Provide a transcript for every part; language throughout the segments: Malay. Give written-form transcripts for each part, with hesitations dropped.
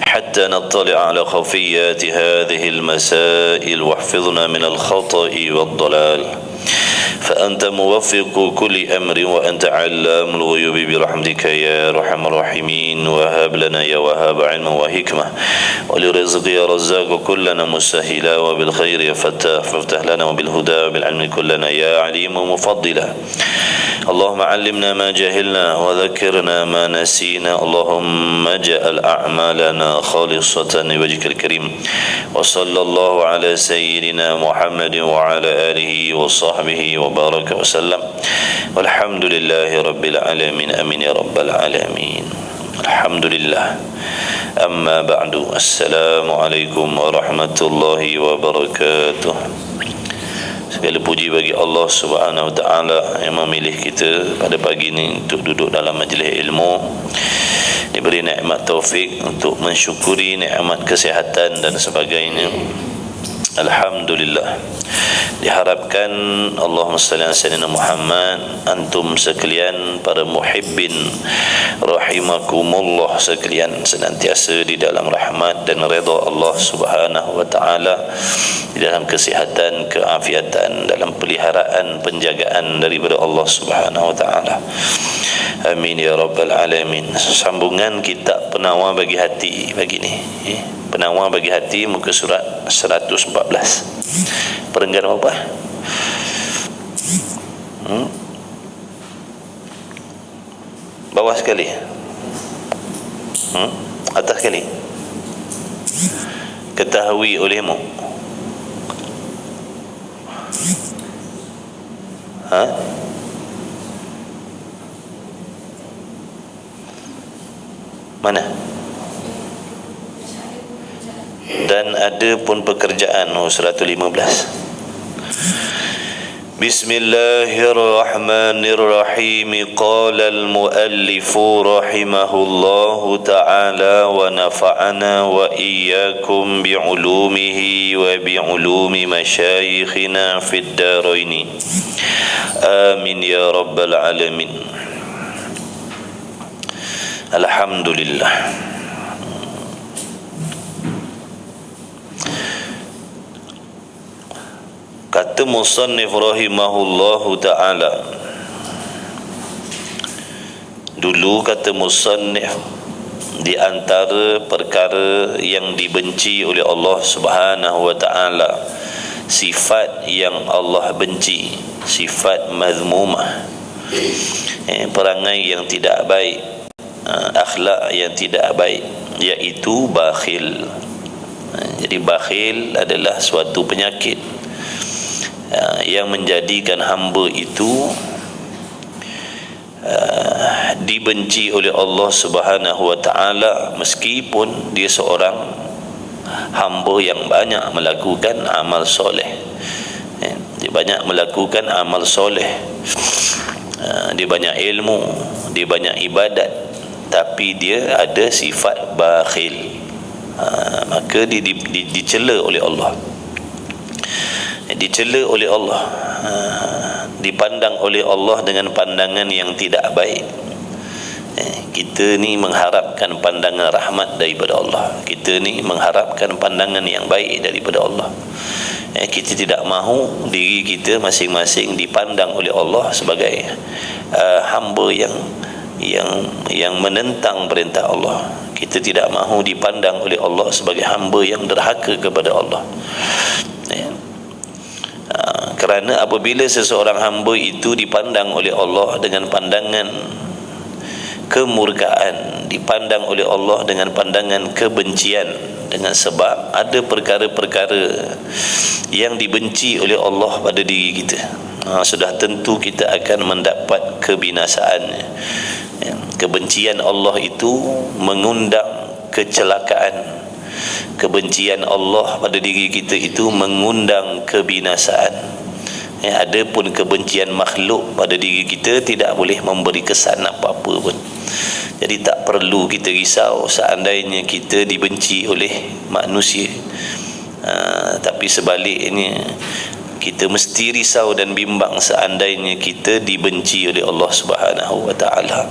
حتى نطلع على خفيات هذه المسائل واحفظنا من الخطأ والضلال فأنت موفق كل أمر وأنت علام الغيوب برحمتك يا أرحم الراحمين وهب لنا يا وهاب علم وحكمة ولرزق يا رزاق كلنا مسهلا وبالخير يا فتاح فافتح لنا وبالهدى وبالعلم كلنا يا عليم مفضلا اللهم علمنا ما جهلنا وذكرنا ما نسينا اللهم اجعل أعمالنا خالصة لوجهك الكريم وصلى الله على سيدنا محمد وعلى آله وصحبه وبارك وسلم والحمد لله رب العالمين آمين يا رب العالمين الحمد لله أما بعد السلام عليكم ورحمة الله وبركاته. Segala puji bagi Allah Subhanahu Wa Taala yang memilih kita pada pagi ini untuk duduk dalam majlis ilmu, diberi nikmat taufik untuk mensyukuri nikmat kesihatan dan sebagainya. Alhamdulillah. Diharapkan Allahumma salli ala sayyidina Muhammad, antum sekalian para muhibbin rahimakumullah sekalian senantiasa di dalam rahmat dan redha Allah Subhanahu wa taala, di dalam kesihatan, keafiatan, dalam peliharaan, penjagaan daripada Allah Subhanahu wa taala. Amin ya rabbal alamin. Sambungan kitab Penawar bagi Hati bagi ni. Penawar bagi Hati, muka surat 114. Perenggan apa? Bawah sekali. Atas sekali. Ketahui olehmu. Mana? Dan ada pun pekerjaan 115. Bismillahirrahmanirrahim. Qala al-muallif rahimahullahu ta'ala wa nafa'ana wa iyyakum bi'ulumihi wa bi'ulumi masyayikhina fid darain. Amin ya rabbal alamin. Alhamdulillah. Kata musannif rahimahullahu ta'ala, dulu kata musannif, di antara perkara yang dibenci oleh Allah Subhanahu wa ta'ala, sifat yang Allah benci, sifat mazmumah, perangai yang tidak baik, akhlak yang tidak baik, iaitu bakhil. Jadi bakhil adalah suatu penyakit yang menjadikan hamba itu dibenci oleh Allah Subhanahu wa taala, meskipun dia seorang hamba yang banyak melakukan amal soleh. Dia banyak melakukan amal soleh, dia banyak ilmu, dia banyak ibadat, tapi dia ada sifat bakhil. Maka dia dicela oleh Allah, dicela oleh Allah, dipandang oleh Allah dengan pandangan yang tidak baik. Kita ni mengharapkan pandangan rahmat daripada Allah, kita ni mengharapkan pandangan yang baik daripada Allah. Kita tidak mahu diri kita masing-masing dipandang oleh Allah sebagai hamba yang menentang perintah Allah. Kita tidak mahu dipandang oleh Allah sebagai hamba yang derhaka kepada Allah. Kerana apabila seseorang hamba itu dipandang oleh Allah dengan pandangan kemurkaan, dipandang oleh Allah dengan pandangan kebencian, dengan sebab ada perkara-perkara yang dibenci oleh Allah pada diri kita, sudah tentu kita akan mendapat kebinasaan. Kebencian Allah itu mengundang kecelakaan. Kebencian Allah pada diri kita itu mengundang kebinasaan. Adapun kebencian makhluk pada diri kita tidak boleh memberi kesan apa-apa pun. Jadi tak perlu kita risau seandainya kita dibenci oleh manusia. Tapi sebaliknya, kita mesti risau dan bimbang seandainya kita dibenci oleh Allah Subhanahu wa taala.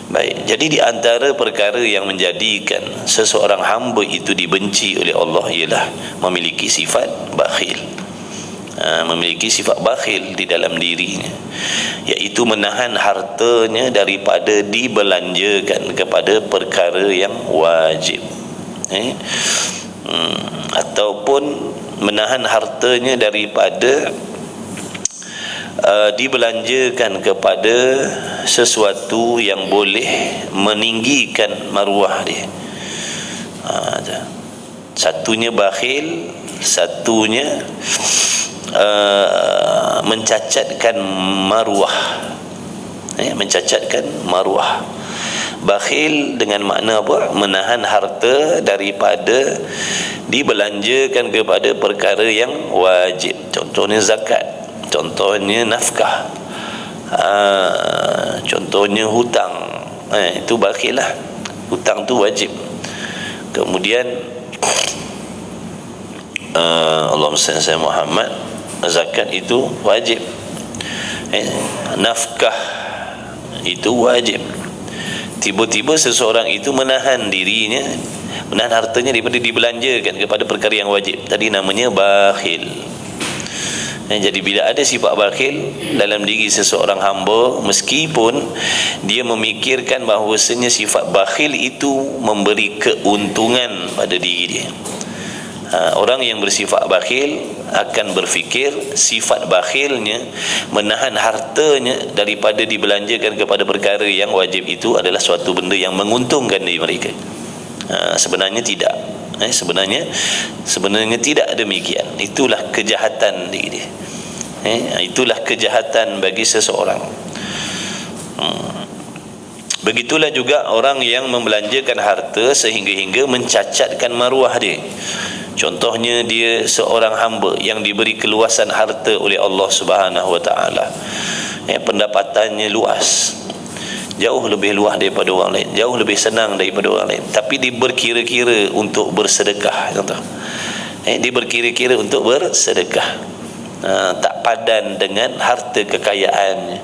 Baik, jadi di antara perkara yang menjadikan seseorang hamba itu dibenci oleh Allah ialah memiliki sifat bakhil. Memiliki sifat bakhil di dalam dirinya, iaitu menahan hartanya daripada dibelanjakan kepada perkara yang wajib, ataupun menahan hartanya daripada dibelanjakan kepada sesuatu yang boleh meninggikan maruah dia. Satunya bakhil, satunya mencacatkan maruah, mencacatkan maruah. Bakhil dengan makna apa? Menahan harta daripada dibelanjakan kepada perkara yang wajib. Contohnya zakat, contohnya nafkah, contohnya hutang. Itu bakhil lah. Hutang tu wajib. Kemudian Allahumma salli ala Muhammad, zakat itu wajib, nafkah itu wajib. Tiba-tiba seseorang itu menahan dirinya, menahan hartanya daripada dibelanjakan kepada perkara yang wajib. Tadi namanya bakhil. Jadi bila ada sifat bakhil dalam diri seseorang hamba, meskipun dia memikirkan bahawasanya sifat bakhil itu memberi keuntungan pada diri dia, orang yang bersifat bakhil akan berfikir sifat bakhilnya menahan hartanya daripada dibelanjakan kepada perkara yang wajib itu adalah suatu benda yang menguntungkan diri mereka. Sebenarnya tidak. Sebenarnya tidak demikian. Itulah kejahatan diri dia. Itulah kejahatan bagi seseorang. Begitulah juga orang yang membelanjakan harta sehingga mencacatkan maruah dia. Contohnya dia seorang hamba yang diberi keluasan harta oleh Allah Subhanahu wa taala. Pendapatannya luas, jauh lebih luas daripada orang lain, jauh lebih senang daripada orang lain, tapi dia berkira-kira untuk bersedekah. Contoh, dia berkira-kira untuk bersedekah. Tak padan dengan harta kekayaannya,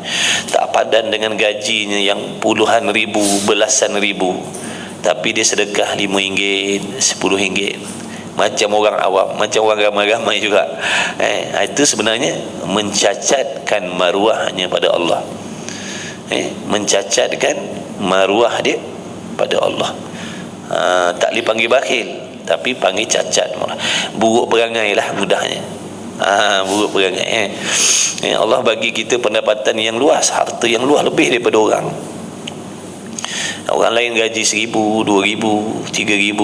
tak padan dengan gajinya yang puluhan ribu, belasan ribu, tapi dia sedekah RM5, RM10, macam orang awam, macam orang ramai-ramai juga. Itu sebenarnya mencacatkan maruahnya pada Allah. Mencacatkan maruah dia pada Allah. Tak boleh panggil bakhil, tapi panggil cacat maruah. Buruk perangai lah mudahnya. Buruk perangai. Allah bagi kita pendapatan yang luas, harta yang luas lebih daripada orang. Orang lain gaji RM1,000, RM2,000, RM3,000.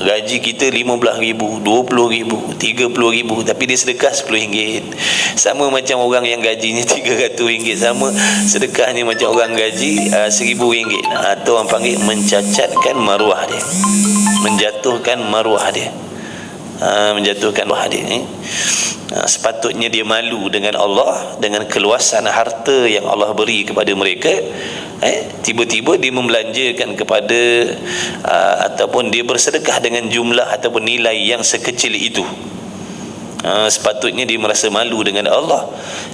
Gaji kita RM15,000, RM20,000, RM30,000, tapi dia sedekah RM10. Sama macam orang yang gajinya RM300, sama sedekahnya macam orang gaji RM1,000. Atau orang panggil mencacatkan maruah dia, menjatuhkan maruah dia. Menjatuhkan maruah dia. Sepatutnya dia malu dengan Allah, dengan keluasan harta yang Allah beri kepada mereka. Tiba-tiba dia membelanjakan kepada ataupun dia bersedekah dengan jumlah ataupun nilai yang sekecil itu. Sepatutnya dia merasa malu dengan Allah,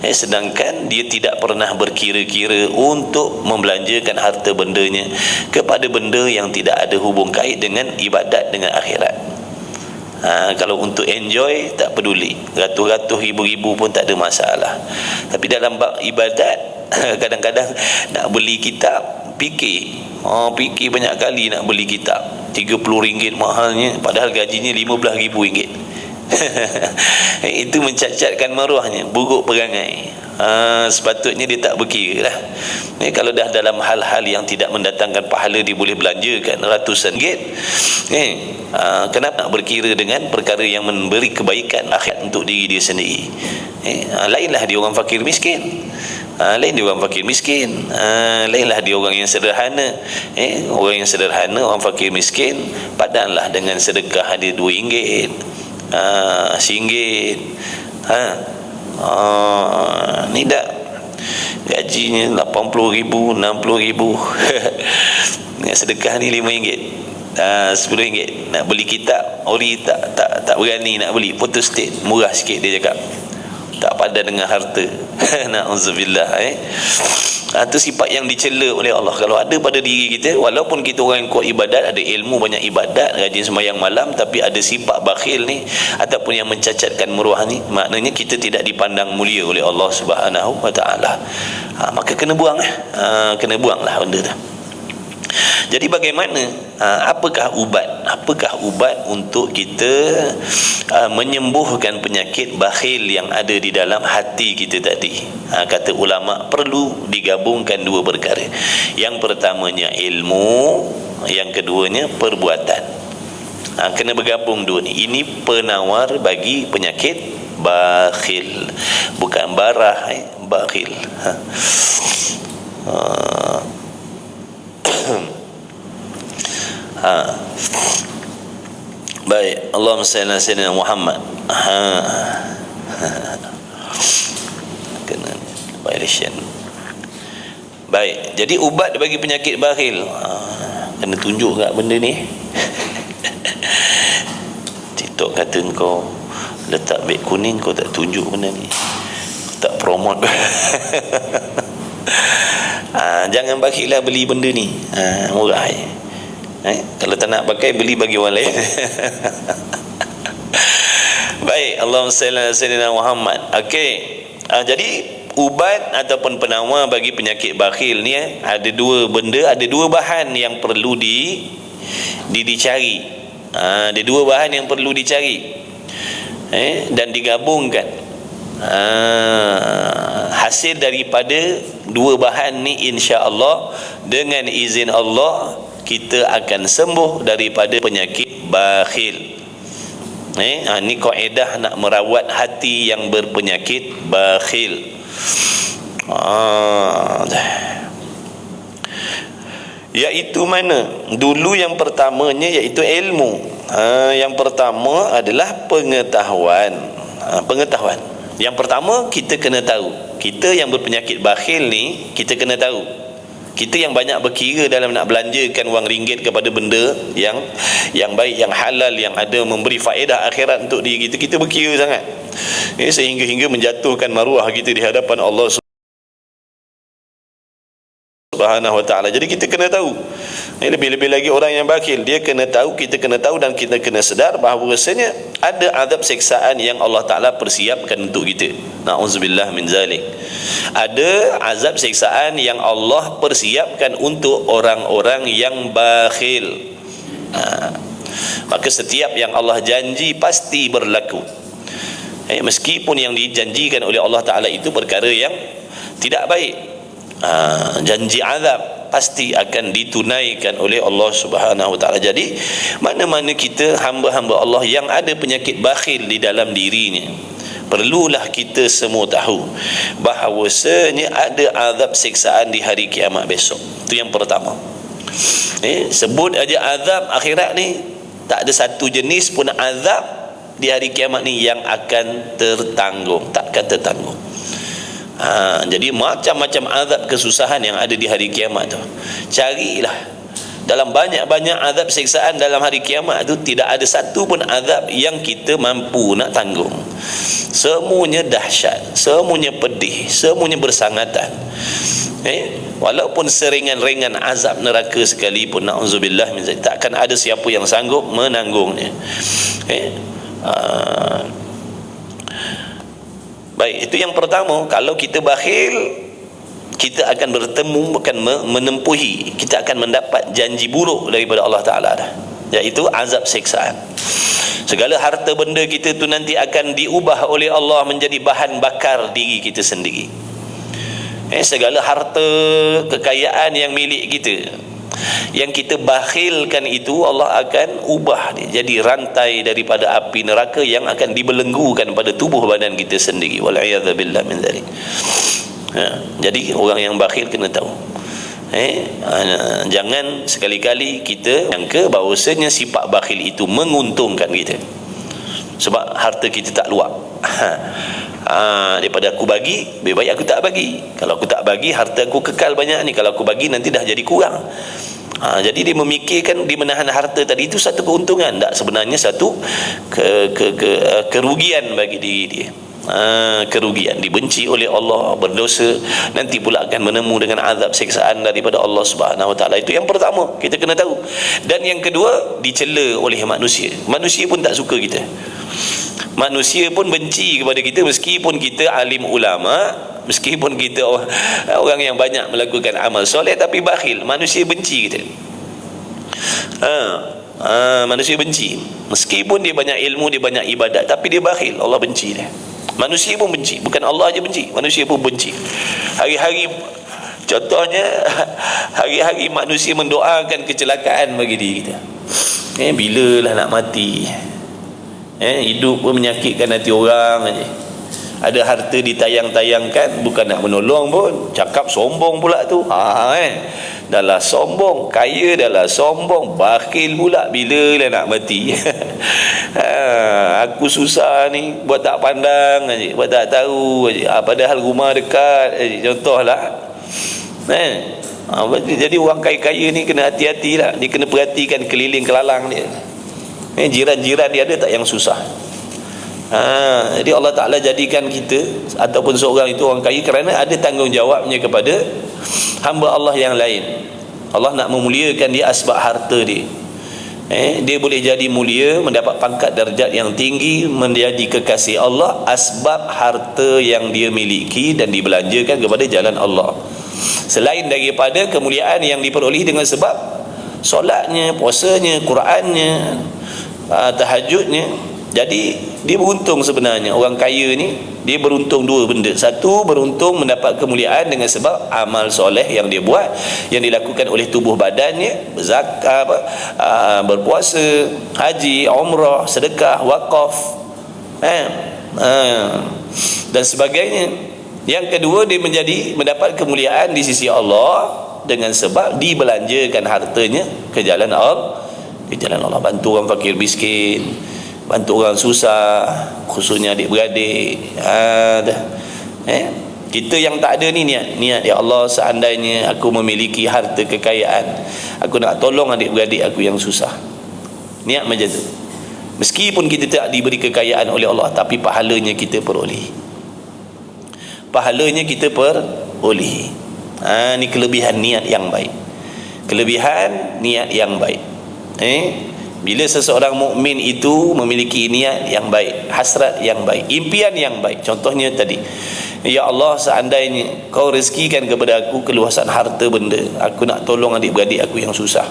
sedangkan dia tidak pernah berkira-kira untuk membelanjakan harta bendanya kepada benda yang tidak ada hubung kait dengan ibadat, dengan akhirat. Kalau untuk enjoy tak peduli, ratus-ratus ribu-ribu pun tak ada masalah. Tapi dalam bab ibadat, kadang-kadang nak beli kitab, fikir banyak kali nak beli kitab, RM30 mahalnya, padahal gajinya RM15,000. Itu mencacatkan maruahnya, buruk perangai. Sepatutnya dia tak berkira lah. Kalau dah dalam hal-hal yang tidak mendatangkan pahala, dia boleh belanjakan ratusan ringgit. Kenapa nak berkira dengan perkara yang memberi kebaikan akhirat untuk diri dia sendiri? Lainlah dia orang fakir miskin, lainlah dia orang yang sederhana. Orang yang sederhana, orang fakir miskin, padanlah dengan sedekah dia RM2, RM1. Ni dah gajinya RM80,000, RM60,000. Sedekah ni RM5, RM10. Nak beli kitab, ori tak berani nak beli, photostat murah sikit, dia cakap tak padan dengan harta. Na'udzubillah. Itu sifat yang dicela oleh Allah. Kalau ada pada diri kita, walaupun kita orang yang kuat ibadat, ada ilmu, banyak ibadat, rajin sembahyang malam, tapi ada sifat bakhil ni ataupun yang mencacatkan maruah ni, maknanya kita tidak dipandang mulia oleh Allah Subhanahu wa taala. Maka kena buang, kena buanglah benda tu. Jadi bagaimana, apakah ubat untuk kita menyembuhkan penyakit bakhil yang ada di dalam hati kita tadi? Kata ulama, perlu digabungkan dua perkara. Yang pertamanya ilmu, yang keduanya perbuatan. Kena bergabung dua ni. Ini penawar bagi penyakit bakhil, bukan barah, bakhil. Baik, Allahumma salli ala sayyidina Muhammad. Kena violation. Baik, jadi ubat bagi penyakit bakhil, kena tunjuk kat benda ni. TikTok kata kau letak beg kuning, kau tak tunjuk benda ni, tak promote. Jangan bakhillah beli benda ni, murah kalau tak nak pakai, beli bagi orang lain. Baik, Allahumma salli ala sayyidina Muhammad. Okey, jadi ubat ataupun penawar bagi penyakit bakhil ni ada dua benda, ada dua bahan yang perlu dicari. Ada dua bahan yang perlu dicari dan digabungkan. Hasil daripada dua bahan ni, insya-Allah dengan izin Allah, kita akan sembuh daripada penyakit bakhil. Ni kaedah nak merawat hati yang berpenyakit bakhil. Iaitu mana? Dulu yang pertamanya iaitu ilmu. Yang pertama adalah pengetahuan. Pengetahuan. Yang pertama, kita kena tahu. Kita yang berpenyakit bakhil ni, kita kena tahu. Kita yang banyak berkira dalam nak belanjakan wang ringgit kepada benda yang baik, yang halal, yang ada memberi faedah akhirat untuk diri kita, kita berkira sangat. Sehingga menjatuhkan maruah kita di hadapan Allah Subhanahu wa ta'ala. Jadi kita kena tahu. Lebih-lebih lagi orang yang bakhil, dia kena tahu, kita kena tahu, dan kita kena sedar bahawa rasanya ada azab siksaan yang Allah Ta'ala persiapkan untuk kita. Na'udzubillah min zalik. Ada azab siksaan yang Allah persiapkan untuk orang-orang yang bakhil. Maka setiap yang Allah janji pasti berlaku. Meskipun yang dijanjikan oleh Allah Ta'ala itu perkara yang tidak baik, janji azab pasti akan ditunaikan oleh Allah Subhanahu wa ta'ala. Jadi mana-mana kita hamba-hamba Allah yang ada penyakit bakhil di dalam dirinya, perlulah kita semua tahu bahawasanya ada azab siksaan di hari kiamat besok. Itu yang pertama. Sebut aja azab akhirat ni, tak ada satu jenis pun azab di hari kiamat ni yang akan tertanggung, takkan tertanggung. Jadi macam-macam azab kesusahan yang ada di hari kiamat tu, carilah dalam banyak-banyak azab siksaan dalam hari kiamat tu, tidak ada satu pun azab yang kita mampu nak tanggung. Semuanya dahsyat, semuanya pedih, semuanya bersangatan. Walaupun seringan-ringan azab neraka sekalipun, na'udzubillah min zalik, takkan ada siapa yang sanggup menanggungnya. Baik, itu yang pertama. Kalau kita bakhil, kita akan bertemu, akan menempuhi, kita akan mendapat janji buruk daripada Allah Ta'ala dah, iaitu azab siksaan. Segala harta benda kita tu nanti akan diubah oleh Allah menjadi bahan bakar diri kita sendiri. Segala harta kekayaan yang milik kita, yang kita bakhilkan itu, Allah akan ubah dia jadi rantai daripada api neraka yang akan dibelenggukan pada tubuh badan kita sendiri. Wal'iyadzubillah min dzalik. Jadi orang yang bakhil kena tahu. Jangan sekali-kali kita jangka bahawasanya sifat bakhil itu menguntungkan kita, sebab harta kita tak luap. Daripada aku bagi, lebih baik aku tak bagi. Kalau aku tak bagi, harta aku kekal banyak ni. Kalau aku bagi, nanti dah jadi kurang. Jadi dia memikirkan, dia menahan harta tadi itu satu keuntungan, tak sebenarnya satu kerugian bagi diri dia. kerugian, dibenci oleh Allah, berdosa, nanti pula akan menemu dengan azab siksaan daripada Allah Subhanahu Wa Taala. Itu yang pertama kita kena tahu. Dan yang kedua, dicela oleh manusia. Manusia pun tak suka kita, manusia pun benci kepada kita, meskipun kita alim ulama, meskipun kita orang yang banyak melakukan amal soleh, tapi bakhil, manusia benci kita. Manusia benci, meskipun dia banyak ilmu, dia banyak ibadat, tapi dia bakhil, Allah benci dia. Manusia pun benci, bukan Allah aja benci, manusia pun benci. Hari-hari, contohnya, hari-hari manusia mendoakan kecelakaan bagi diri kita. Bilalah nak mati. Hidup pun menyakitkan hati orang aja. Ada harta ditayang-tayangkan, bukan nak menolong pun, cakap sombong pula tu. Dah lah sombong, kaya dah lah sombong, bakhil pula, bila lah nak mati. Aku susah ni, buat tak pandang aja, buat tak tahu aja. Padahal rumah dekat aja, contohlah. Jadi orang kaya-kaya ni kena hati-hati lah. Dia kena perhatikan keliling kelalang dia. Jiran-jiran dia ada tak yang susah. Jadi Allah Ta'ala jadikan kita ataupun seorang itu orang kaya kerana ada tanggungjawabnya kepada hamba Allah yang lain. Allah nak memuliakan dia asbab harta dia. Dia boleh jadi mulia, mendapat pangkat darjat yang tinggi, menjadi kekasih Allah asbab harta yang dia miliki dan dibelanjakan kepada jalan Allah, selain daripada kemuliaan yang diperoleh dengan sebab solatnya, puasanya, Qurannya, tahajudnya. Jadi dia beruntung sebenarnya. Orang kaya ni dia beruntung dua benda. Satu, beruntung mendapat kemuliaan dengan sebab amal soleh yang dia buat, yang dilakukan oleh tubuh badannya, berzakat, berpuasa, haji, umrah, sedekah, wakaf, dan sebagainya. Yang kedua, dia mendapat kemuliaan di sisi Allah dengan sebab dibelanjakan hartanya ke jalan Allah, bantu orang fakir miskin, bantu orang susah, khususnya adik-beradik. Kita yang tak ada ni niat, ya Allah, seandainya aku memiliki harta kekayaan, aku nak tolong adik-beradik aku yang susah. Niat macam tu. Meskipun kita tak diberi kekayaan oleh Allah, tapi pahalanya kita peroleh. Pahalanya kita peroleh. Ni kelebihan niat yang baik. Kelebihan niat yang baik. Bila seseorang mukmin itu memiliki niat yang baik, hasrat yang baik, impian yang baik. Contohnya tadi, ya Allah, seandainya kau rezekikan kepada aku keluasan harta benda, aku nak tolong adik-beradik aku yang susah.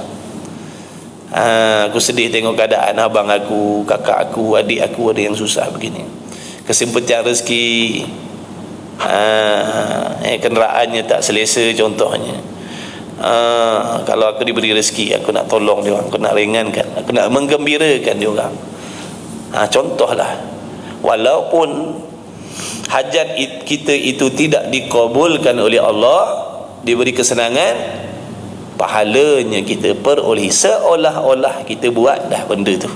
Aku sedih tengok keadaan abang aku, kakak aku, adik aku ada yang susah begini. Kesempatan rezeki, kenderaannya tak selesa contohnya. Kalau aku diberi rezeki, aku nak tolong dia orang, aku nak ringankan, aku nak menggembirakan dia orang. Contohlah, walaupun hajat kita itu tidak dikabulkan oleh Allah, diberi kesenangan, pahalanya kita peroleh seolah-olah kita buat dah benda tu.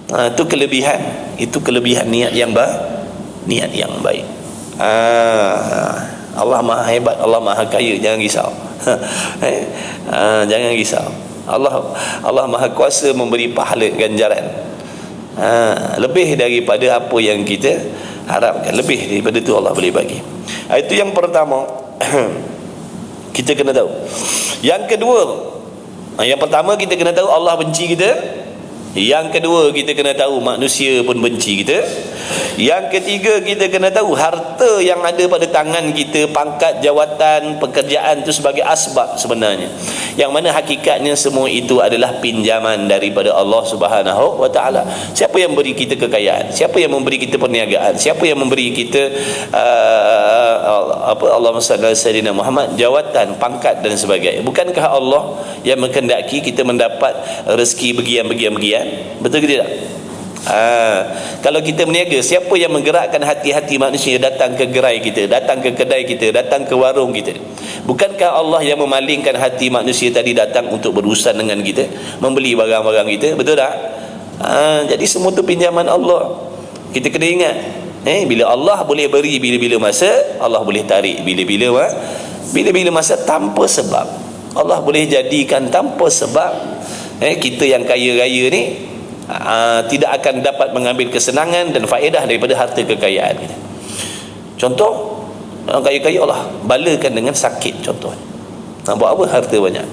Itu kelebihan, itu kelebihan niat yang baik. Allah Maha hebat, Allah Maha kaya, jangan risau. Jangan risau. Allah Maha kuasa memberi pahala ganjaran, lebih daripada apa yang kita harapkan, lebih daripada itu Allah boleh bagi. Itu yang pertama. Kita kena tahu. Yang kedua, yang pertama kita kena tahu Allah benci kita. Yang kedua, kita kena tahu manusia pun benci kita. Yang ketiga, kita kena tahu harta yang ada pada tangan kita, pangkat, jawatan, pekerjaan itu sebagai asbab sebenarnya, yang mana hakikatnya semua itu adalah pinjaman daripada Allah Subhanahu Wa Taala. Siapa yang beri kita kekayaan? Siapa yang memberi kita perniagaan? Siapa yang memberi kita Allahumma salli ala sayyidina Muhammad, jawatan, pangkat dan sebagainya? Bukankah Allah yang menghendaki kita mendapat rezeki begian-begian? Betul ke tidak? Kalau kita berniaga, siapa yang menggerakkan hati-hati manusia datang ke gerai kita, datang ke kedai kita, datang ke warung kita? Bukankah Allah yang memalingkan hati manusia tadi datang untuk berurusan dengan kita, membeli barang-barang kita? Betul tak? Jadi semua tu pinjaman Allah. Kita kena ingat, bila Allah boleh beri bila-bila masa, Allah boleh tarik bila-bila masa tanpa sebab. Allah boleh jadikan tanpa sebab. Kita yang kaya raya ni, tidak akan dapat mengambil kesenangan dan faedah daripada harta kekayaan kita. Contoh, orang kaya-kaya Allah balakan dengan sakit. Contoh, nak buat apa harta banyak?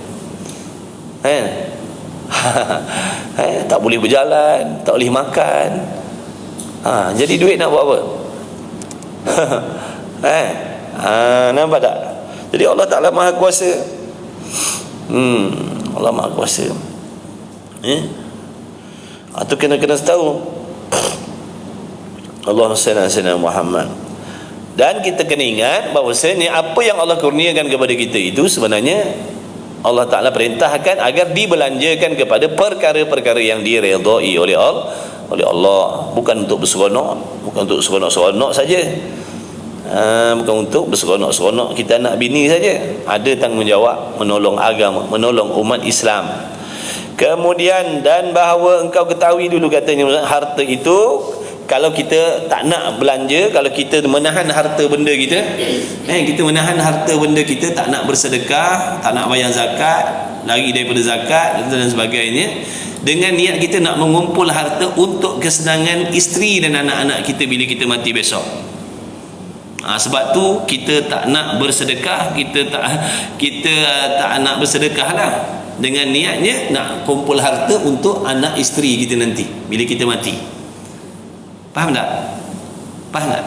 Tak boleh berjalan, tak boleh makan, jadi duit nak buat apa? Nampak tak? Jadi Allah Ta'ala Maha Kuasa. Allah Maha Kuasa. Itu kena tahu. Allahumma salli ala sayyidina Muhammad. Dan kita kena ingat bahawasanya apa yang Allah kurniakan kepada kita itu sebenarnya Allah Ta'ala perintahkan agar dibelanjakan kepada perkara-perkara yang diredai oleh Allah, bukan untuk berseronok, bukan untuk seronok-seronok saja, bukan untuk berseronok-seronok kita nak bini saja. Ada tanggungjawab menolong agama, menolong umat Islam. Kemudian, dan bahawa engkau ketahui dulu, katanya harta itu kalau kita tak nak belanja, kalau kita menahan harta benda kita, kita menahan harta benda kita, tak nak bersedekah, tak nak bayar zakat, lari daripada zakat dan sebagainya, dengan niat kita nak mengumpul harta untuk kesenangan isteri dan anak-anak kita bila kita mati besok. Sebab tu kita tak nak bersedekah, kita tak nak bersedekah lah, dengan niatnya nak kumpul harta untuk anak isteri kita nanti bila kita mati. Faham tak? Faham tak?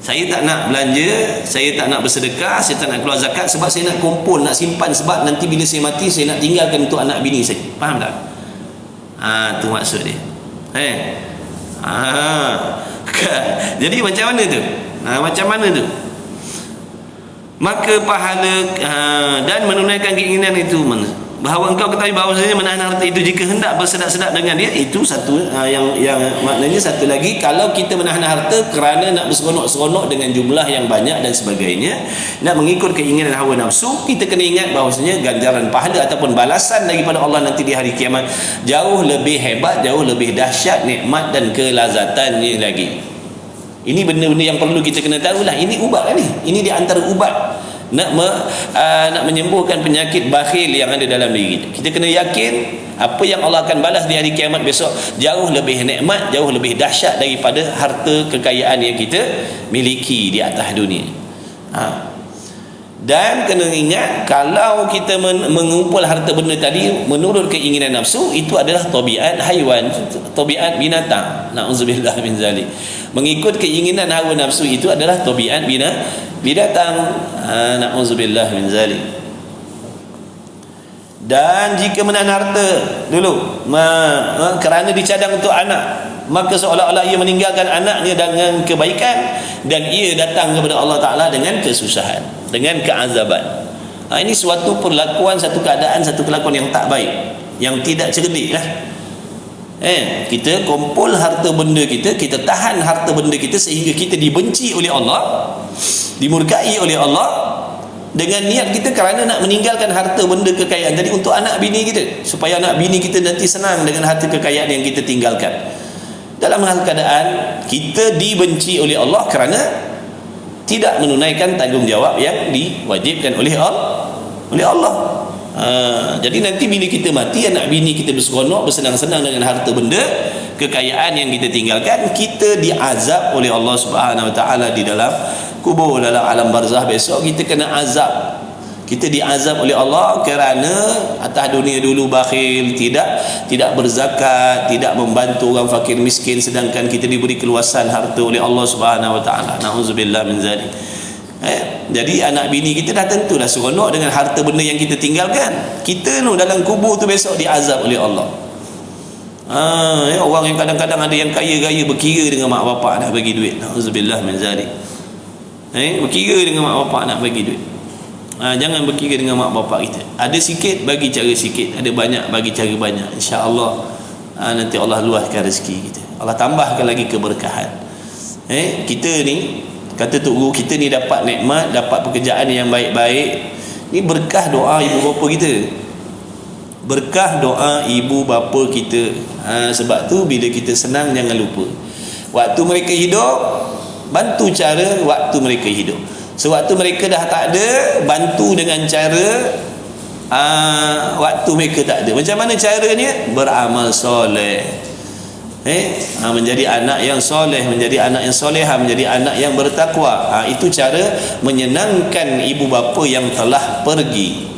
Saya tak nak belanja, saya tak nak bersedekah, saya tak nak keluar zakat sebab saya nak kumpul, nak simpan, sebab nanti bila saya mati saya nak tinggalkan untuk anak bini saya. Faham tak? Tu maksud dia. Jadi macam mana tu? Macam mana tu? Maka pahala dan menunaikan keinginan itu, bahawa engkau ketahui bahawasanya menahan harta itu jika hendak bersedak-sedak dengan dia, itu satu. Yang maknanya satu lagi, kalau kita menahan harta kerana nak berseronok-seronok dengan jumlah yang banyak dan sebagainya, nak mengikut keinginan hawa nafsu, kita kena ingat bahawasanya ganjaran pahala ataupun balasan daripada Allah nanti di hari kiamat jauh lebih hebat, jauh lebih dahsyat nikmat dan kelazatannya lagi. Ini benda-benda yang perlu kita kena tahulah. Ini ubat lah ni. Ini di antara ubat nak menyembuhkan penyakit bakhil yang ada dalam diri kita. Kita kena yakin apa yang Allah akan balas di hari kiamat besok jauh lebih nikmat, jauh lebih dahsyat daripada harta kekayaan yang kita miliki di atas dunia. Dan kena ingat, kalau kita mengumpul harta benda tadi menurut keinginan nafsu, itu adalah tabiat haiwan, tabiat binatang. Na'udzubillah min zalik. Mengikut keinginan hawa nafsu itu adalah tabiat binatang. Na'udzubillah min zalik. Dan jika menahan harta dulu kerana dicadang untuk anak, maka seolah-olah ia meninggalkan anaknya dengan kebaikan, dan ia datang kepada Allah Ta'ala dengan kesusahan, dengan keazaban. Ini suatu perlakuan, satu keadaan, satu kelakuan yang tak baik, yang tidak cerdik lah. Kita kumpul harta benda kita, kita tahan harta benda kita sehingga kita dibenci oleh Allah, dimurkai oleh Allah, dengan niat kita kerana nak meninggalkan harta benda kekayaan tadi untuk anak bini kita, supaya anak bini kita nanti senang dengan harta kekayaan yang kita tinggalkan. Dalam hal keadaan kita dibenci oleh Allah kerana tidak menunaikan tanggungjawab yang diwajibkan oleh Allah. Jadi nanti bila kita mati, anak bini kita berseronok, bersenang-senang dengan harta benda kekayaan yang kita tinggalkan, kita diazab oleh Allah Subhanahu Wa Taala di dalam kubur, dalam alam barzah besok. Kita kena azab, kita diazab oleh Allah kerana atas dunia dulu bakhil, tidak berzakat, tidak membantu orang fakir miskin, sedangkan kita diberi keluasan harta oleh Allah Subhanahu Wa Taala. Na'udzubillah min zalik. Jadi anak bini kita dah tentulah seronok dengan harta benda yang kita tinggalkan. Kita dalam kubur tu besok diazab oleh Allah. Orang yang kadang-kadang ada yang kaya-kaya berkira dengan mak bapak nak bagi duit. Na'udzubillah min zalik. Berkira dengan mak bapak nak bagi duit. Jangan berkira dengan mak bapak kita. Ada sikit bagi cara sikit, ada banyak bagi cara banyak. InsyaAllah nanti Allah luaskan rezeki kita, Allah tambahkan lagi keberkahan. Kita ni, kata Tok Guru, kita ni dapat nikmat, dapat pekerjaan yang baik-baik, ni berkah doa ibu bapa kita, berkah doa ibu bapa kita. Sebab tu bila kita senang, jangan lupa waktu mereka hidup, bantu cara waktu mereka hidup. Sewaktu mereka dah tak ada, bantu dengan cara waktu mereka tak ada. Macam mana caranya? Beramal soleh. menjadi anak yang soleh, menjadi anak yang soleha, menjadi anak yang bertakwa. Itu cara menyenangkan ibu bapa yang telah pergi.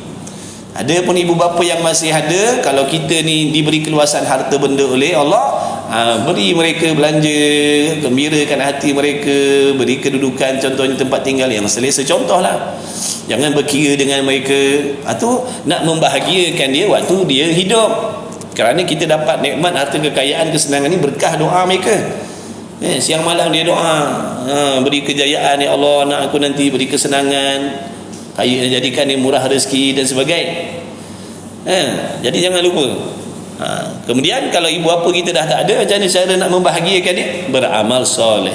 Ada pun ibu bapa yang masih ada, kalau kita ni diberi keluasan harta benda oleh Allah, beri mereka belanja, gembirakan hati mereka, beri kedudukan, contohnya tempat tinggal yang selesa, contohlah. Jangan berkira dengan mereka, atau nak membahagiakan dia waktu dia hidup. Kerana kita dapat nikmat harta kekayaan, kesenangan ni berkah doa mereka. Siang malam dia doa, beri kejayaan ya Allah, anak aku nanti beri kesenangan, kaya, jadikan dia murah rezeki dan sebagainya. Jadi jangan lupa. Kemudian kalau ibu bapa kita dah tak ada, macam mana cara nak membahagiakan dia? Beramal soleh.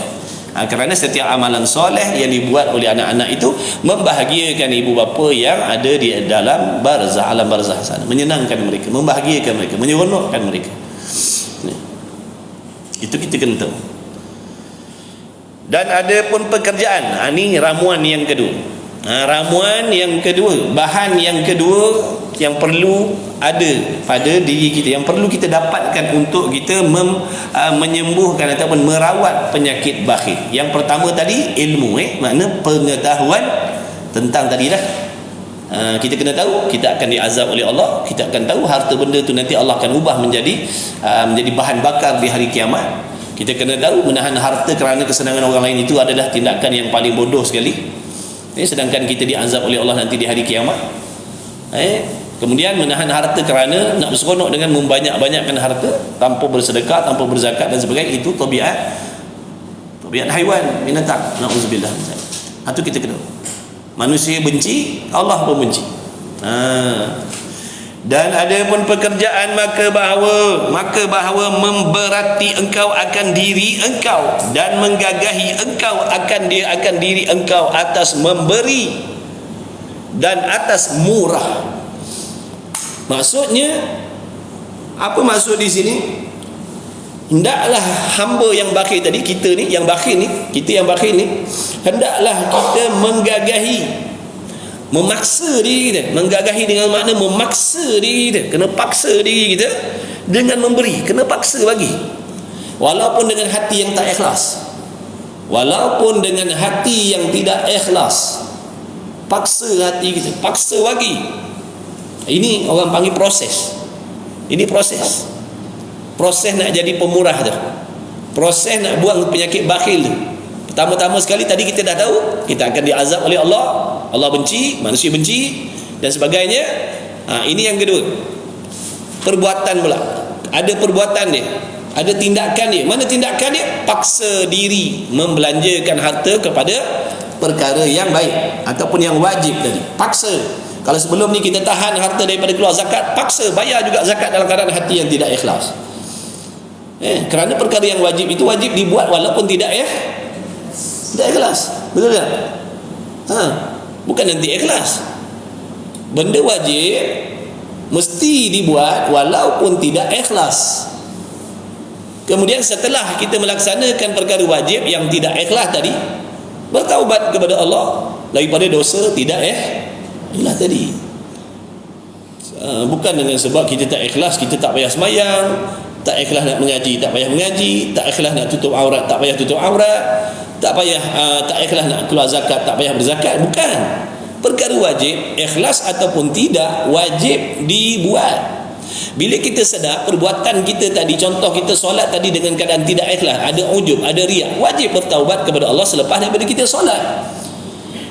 Kerana setiap amalan soleh yang dibuat oleh anak-anak itu membahagiakan ibu bapa yang ada di dalam barzah, alam barzah sana, menyenangkan mereka, membahagiakan mereka, menyeronokkan mereka. Itu kita kena tahu. Dan ada pun pekerjaan. Ini ramuan yang kedua. Ramuan yang kedua, bahan yang kedua yang perlu ada pada diri kita, yang perlu kita dapatkan untuk kita menyembuhkan ataupun merawat penyakit bakhil. Yang pertama tadi ilmu, makna pengetahuan tentang tadi dah. Kita kena tahu kita akan diazab oleh Allah, kita akan tahu harta benda tu nanti Allah akan ubah menjadi bahan bakar di hari kiamat. Kita kena tahu menahan harta kerana kesenangan orang lain itu adalah tindakan yang paling bodoh sekali. Sedangkan kita diazab oleh Allah nanti di hari kiamat. Kemudian menahan harta kerana nak berseronok dengan membanyak-banyakkan harta tanpa bersedekah, tanpa berzakat dan sebagainya, itu tabiat haiwan, binatang. Nauzubillah. Itu kita kena. Manusia benci, Allah pun benci. Dan ada pun pekerjaan maka bahawa memberati engkau akan diri engkau dan menggagahi engkau akan diri engkau atas memberi dan atas murah. Maksudnya apa maksud di sini? Hendaklah hamba yang bakhil tadi, kita yang bakhil ni, hendaklah kita menggagahi, memaksa diri kita. Menggagahi dengan makna memaksa diri kita, kena paksa diri kita dengan memberi, kena paksa bagi, walaupun dengan hati yang tak ikhlas, walaupun dengan hati yang tidak ikhlas, paksa hati kita, paksa bagi. Ini orang panggil proses. Ini proses nak jadi pemurah tu, proses nak buang penyakit bakhil tu. Pertama-tama sekali tadi kita dah tahu kita akan diazab oleh Allah, Allah benci, manusia benci dan sebagainya. Ini yang kedua. Perbuatan pula, ada perbuatan dia, ada tindakan dia. Mana tindakan dia? Paksa diri membelanjakan harta kepada perkara yang baik ataupun yang wajib tadi. Paksa. Kalau sebelum ni kita tahan harta daripada keluar zakat, paksa bayar juga zakat dalam keadaan hati yang tidak ikhlas. Kerana perkara yang wajib itu wajib dibuat walaupun tidak ikhlas. Betul tak? Bukan nanti ikhlas. Benda wajib mesti dibuat walaupun tidak ikhlas. Kemudian setelah kita melaksanakan perkara wajib yang tidak ikhlas tadi, bertaubat kepada Allah daripada dosa tidak ikhlas tadi. Bukan dengan sebab kita tak ikhlas kita tak payah sembahyang, tak ikhlas nak mengaji tak payah mengaji, tak ikhlas nak tutup aurat tak payah tutup aurat, tak ikhlas nak keluar zakat tak payah berzakat. Bukan. Perkara wajib, ikhlas ataupun tidak, wajib dibuat. Bila kita sedar perbuatan kita tadi, contoh kita solat tadi dengan keadaan tidak ikhlas, ada ujub, ada riak, wajib bertaubat kepada Allah selepas daripada kita solat,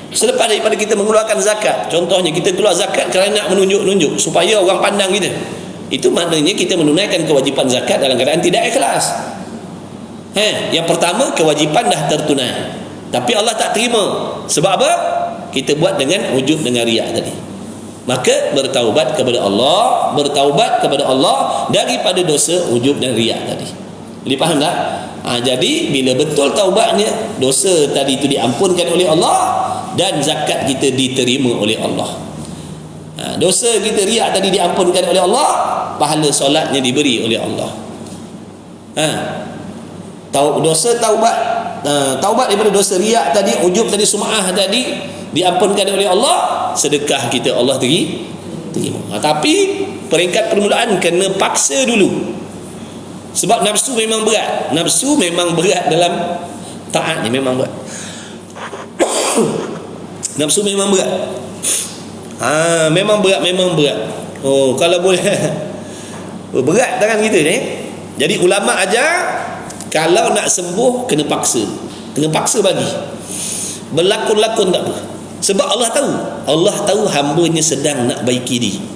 selepas daripada kita mengeluarkan zakat. Contohnya kita keluar zakat kerana nak menunjuk-nunjuk supaya orang pandang kita, itu maknanya kita menunaikan kewajipan zakat dalam keadaan tidak ikhlas. Yang pertama, kewajipan dah tertunai tapi Allah tak terima. Sebab apa? Kita buat dengan ujub, dengan riak tadi. Maka bertaubat kepada Allah daripada dosa ujub dan riak tadi. Boleh faham tak? Jadi bila betul taubatnya, dosa tadi itu diampunkan oleh Allah dan zakat kita diterima oleh Allah. Dosa kita riak tadi diampunkan oleh Allah, pahala solatnya diberi oleh Allah. Taubat daripada dosa riak tadi, ujub tadi, sum'ah tadi diampunkan oleh Allah, sedekah kita Allah terima. Tapi peringkat permulaan kena paksa dulu. Sebab nafsu memang berat. Nafsu memang berat dalam taat ni, memang berat. Nafsu memang berat. Memang berat. Oh, kalau boleh berat tangan kita ni. Jadi ulama ajar, kalau nak sembuh kena paksa. Kena paksa bagi. Berlakon-lakon tak apa. Sebab Allah tahu hamba-Nya sedang nak baiki diri.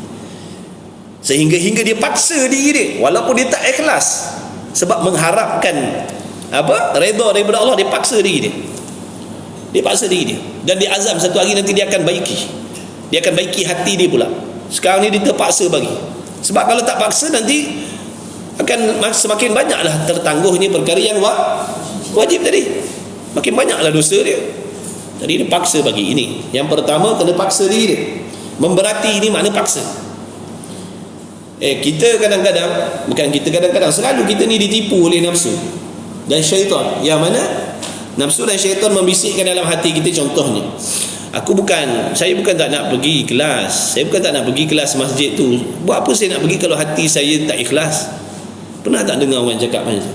Sehingga dia paksa diri dia walaupun dia tak ikhlas, sebab mengharapkan redha daripada Allah. Dia paksa diri dia, dan dia azam satu hari nanti dia akan baiki hati dia pula. Sekarang ni dia terpaksa bagi. Sebab kalau tak paksa nanti akan semakin banyaklah tertangguhnya perkara yang wajib tadi, makin banyaklah dosa dia. Jadi dia paksa bagi. Ini yang pertama, kena paksa diri dia. Memberati ini makna paksa. Kita kadang-kadang, selalu kita ni ditipu oleh nafsu dan syaitan. Yang mana nafsu dan syaitan membisikkan dalam hati kita. Contohnya, saya bukan tak nak pergi kelas, saya bukan tak nak pergi kelas masjid tu. Buat apa saya nak pergi kalau hati saya tak ikhlas? Pernah tak dengar orang cakap macam tu?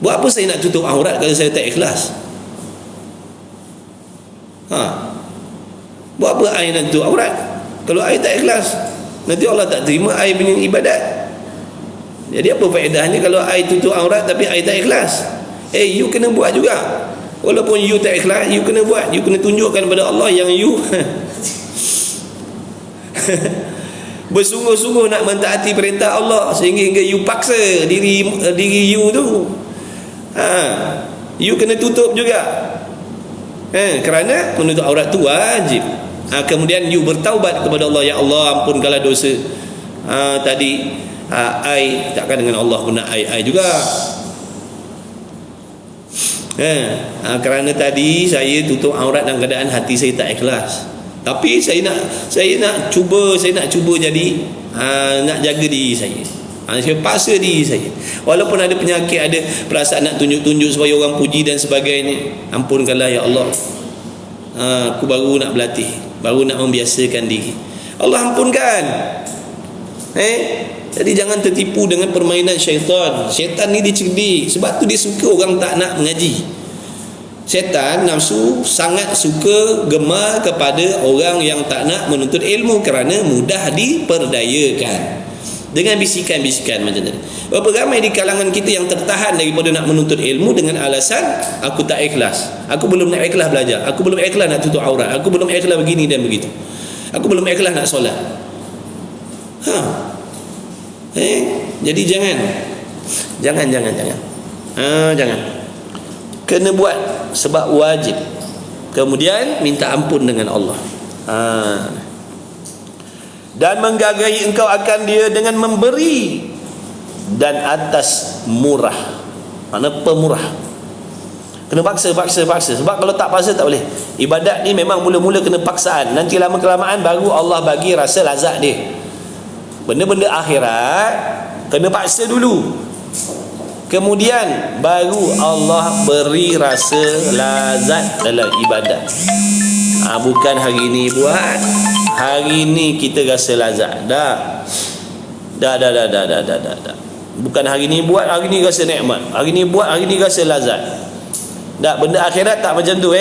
Buat apa saya nak tutup aurat kalau saya tak ikhlas? Buat apa I nak tutup aurat kalau I tak ikhlas? Nanti Allah tak terima I punya ibadat. Jadi apa faedahnya kalau I tutup aurat tapi I tak ikhlas? You kena buat juga. Walaupun you tak ikhlas, you kena buat. You kena tunjukkan kepada Allah yang you bersungguh-sungguh nak mentaati perintah Allah, sehingga you paksa diri you tu. You kena tutup juga. Kerana menutup aurat tu wajib. Kemudian you bertaubat kepada Allah, ya Allah ampunkanlah dosa tadi. I takkan dengan Allah pun nak I juga. Kerana tadi saya tutup aurat dalam keadaan hati saya tak ikhlas. Tapi saya nak cuba jadi nak jaga diri saya. Saya paksa diri saya. Walaupun ada penyakit, ada perasaan nak tunjuk-tunjuk supaya orang puji dan sebagainya. Ampunkanlah ya Allah. Aku baru nak berlatih, baru nak membiasakan diri. Allah ampunkan. Jadi jangan tertipu dengan permainan syaitan. Syaitan ni dia cerdik. Sebab tu dia suka orang tak nak mengaji. Syaitan nafsu sangat suka gemar kepada orang yang tak nak menuntut ilmu, kerana mudah diperdayakan dengan bisikan-bisikan macam tadi. Berapa ramai di kalangan kita yang tertahan daripada nak menuntut ilmu dengan alasan aku tak ikhlas, aku belum nak ikhlas belajar, aku belum ikhlas nak tutup aurat, aku belum ikhlas begini dan begitu, aku belum ikhlas nak solat. Jadi jangan kena buat sebab wajib. Kemudian minta ampun dengan Allah. Dan menggagahi engkau akan dia dengan memberi dan atas murah. Mana pemurah. Kena paksa. Sebab kalau tak paksa tak boleh. Ibadat ni memang mula-mula kena paksaan. Nanti lama kelamaan baru Allah bagi rasa lazat dia. Benda-benda akhirat kena paksa dulu, kemudian baru Allah beri rasa lazat dalam ibadat. Bukan hari ni buat, hari ni kita rasa lazat. Dah. Bukan hari ni buat, hari ni rasa nikmat, hari ni buat, hari ni rasa lazat. Dah, benda akhirat tak macam tu.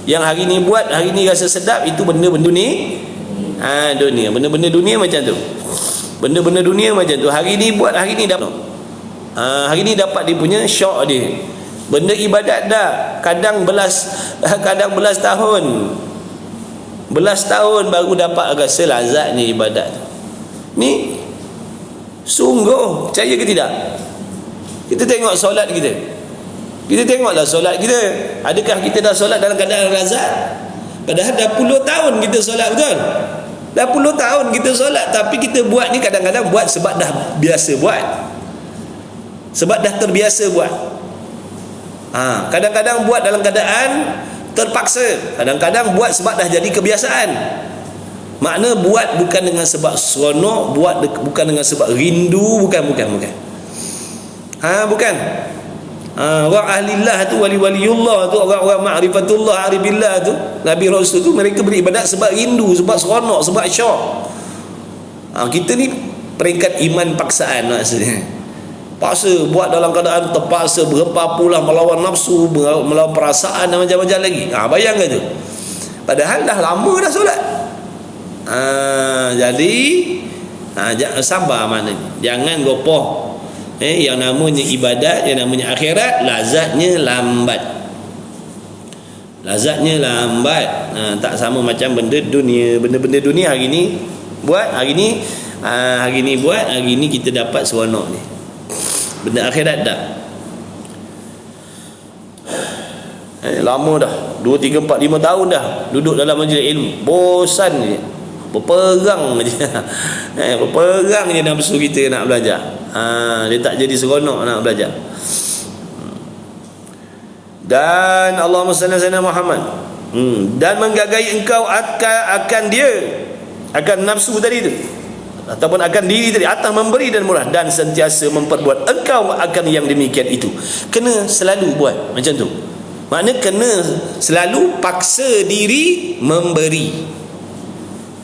Yang hari ni buat, hari ni rasa sedap, itu benda-benda ni dunia. Benda-benda dunia macam tu. Benda-benda dunia macam tu. Hari ni buat, hari ni dapat. Hari ni dapat dia punya syok dia. Benda ibadat dah kadang belas tahun baru dapat rasa lazatnya ibadat. Ni sungguh, percaya ke tidak? Kita tengok solat kita. Kita tengoklah solat kita. Adakah kita dah solat dalam keadaan lazat? Padahal dah puluh tahun kita solat, betul? Dah puluh tahun kita solat, tapi kita buat ni kadang-kadang buat sebab dah biasa buat. Sebab dah terbiasa buat. Kadang-kadang buat dalam keadaan terpaksa, kadang-kadang buat sebab dah jadi kebiasaan. Makna buat bukan dengan sebab seronok, buat bukan dengan sebab rindu, bukan. Bukan. Orang ahlillah tu, wali-waliullah tu, orang-orang ma'rifatullah, aribillah tu, Nabi Rasul tu, mereka beribadat sebab rindu, sebab seronok, sebab syok. Kita ni peringkat iman paksaan maksudnya. paksa buat dalam keadaan terpaksa, berempa pula melawan nafsu, melawan perasaan dan macam-macam lagi. Bayangkan tu. Padahal dah lama dah solat. Jadi sabar maknanya. Jangan gopoh. Yang namanya ibadat, yang namanya akhirat, lazatnya lambat. Lazatnya lambat. Tak sama macam benda dunia. Benda-benda dunia hari ni buat, hari ni buat, hari ni kita dapat seronok ni. Benda akhirat tak. Lama dah 2, 3, 4, 5 tahun dah duduk dalam majlis ilmu, bosan je, berperang je. Berperang je nafsu kita nak belajar. Dia tak jadi seronok nak belajar. Dan Allahumma salli ala Muhammad, dan menggagai engkau akan dia, akan nafsu tadi tu, ataupun akan diri tadi, atas memberi dan murah, dan sentiasa memperbuat engkau akan yang demikian itu. Kena selalu buat macam tu. Makna kena selalu paksa diri memberi.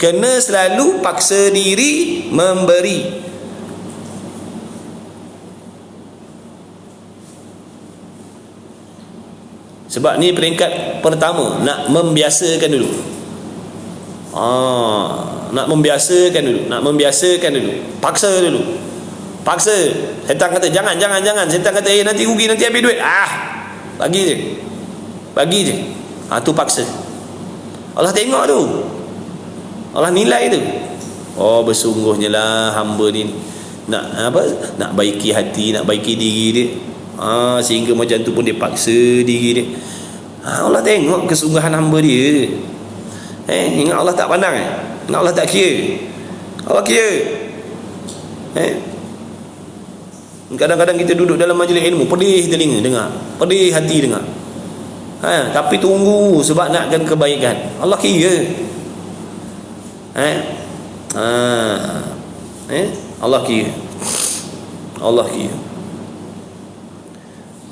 Kena selalu paksa diri memberi. Sebab ni peringkat pertama, nak membiasakan dulu. Nak membiasakan dulu. Paksa dulu. Paksa. Setan kata jangan. Setan kata nanti rugi, nanti habis duit. Bagi je. Tu paksa. Allah tengok tu. Allah nilai tu. Bersungguhnya lah hamba ni nak baiki hati, nak baiki diri dia. Sehingga macam tu pun dia paksa diri dia. Allah tengok kesungguhan hamba dia. Ingat Allah tak pandang Ingat Allah tak kira. Allah kira. Kadang-kadang kita duduk dalam majlis ilmu, pedih telinga dengar, pedih hati dengar. Tapi tunggu sebab nakkan kebaikan. Allah kira. Allah kira. Allah kira.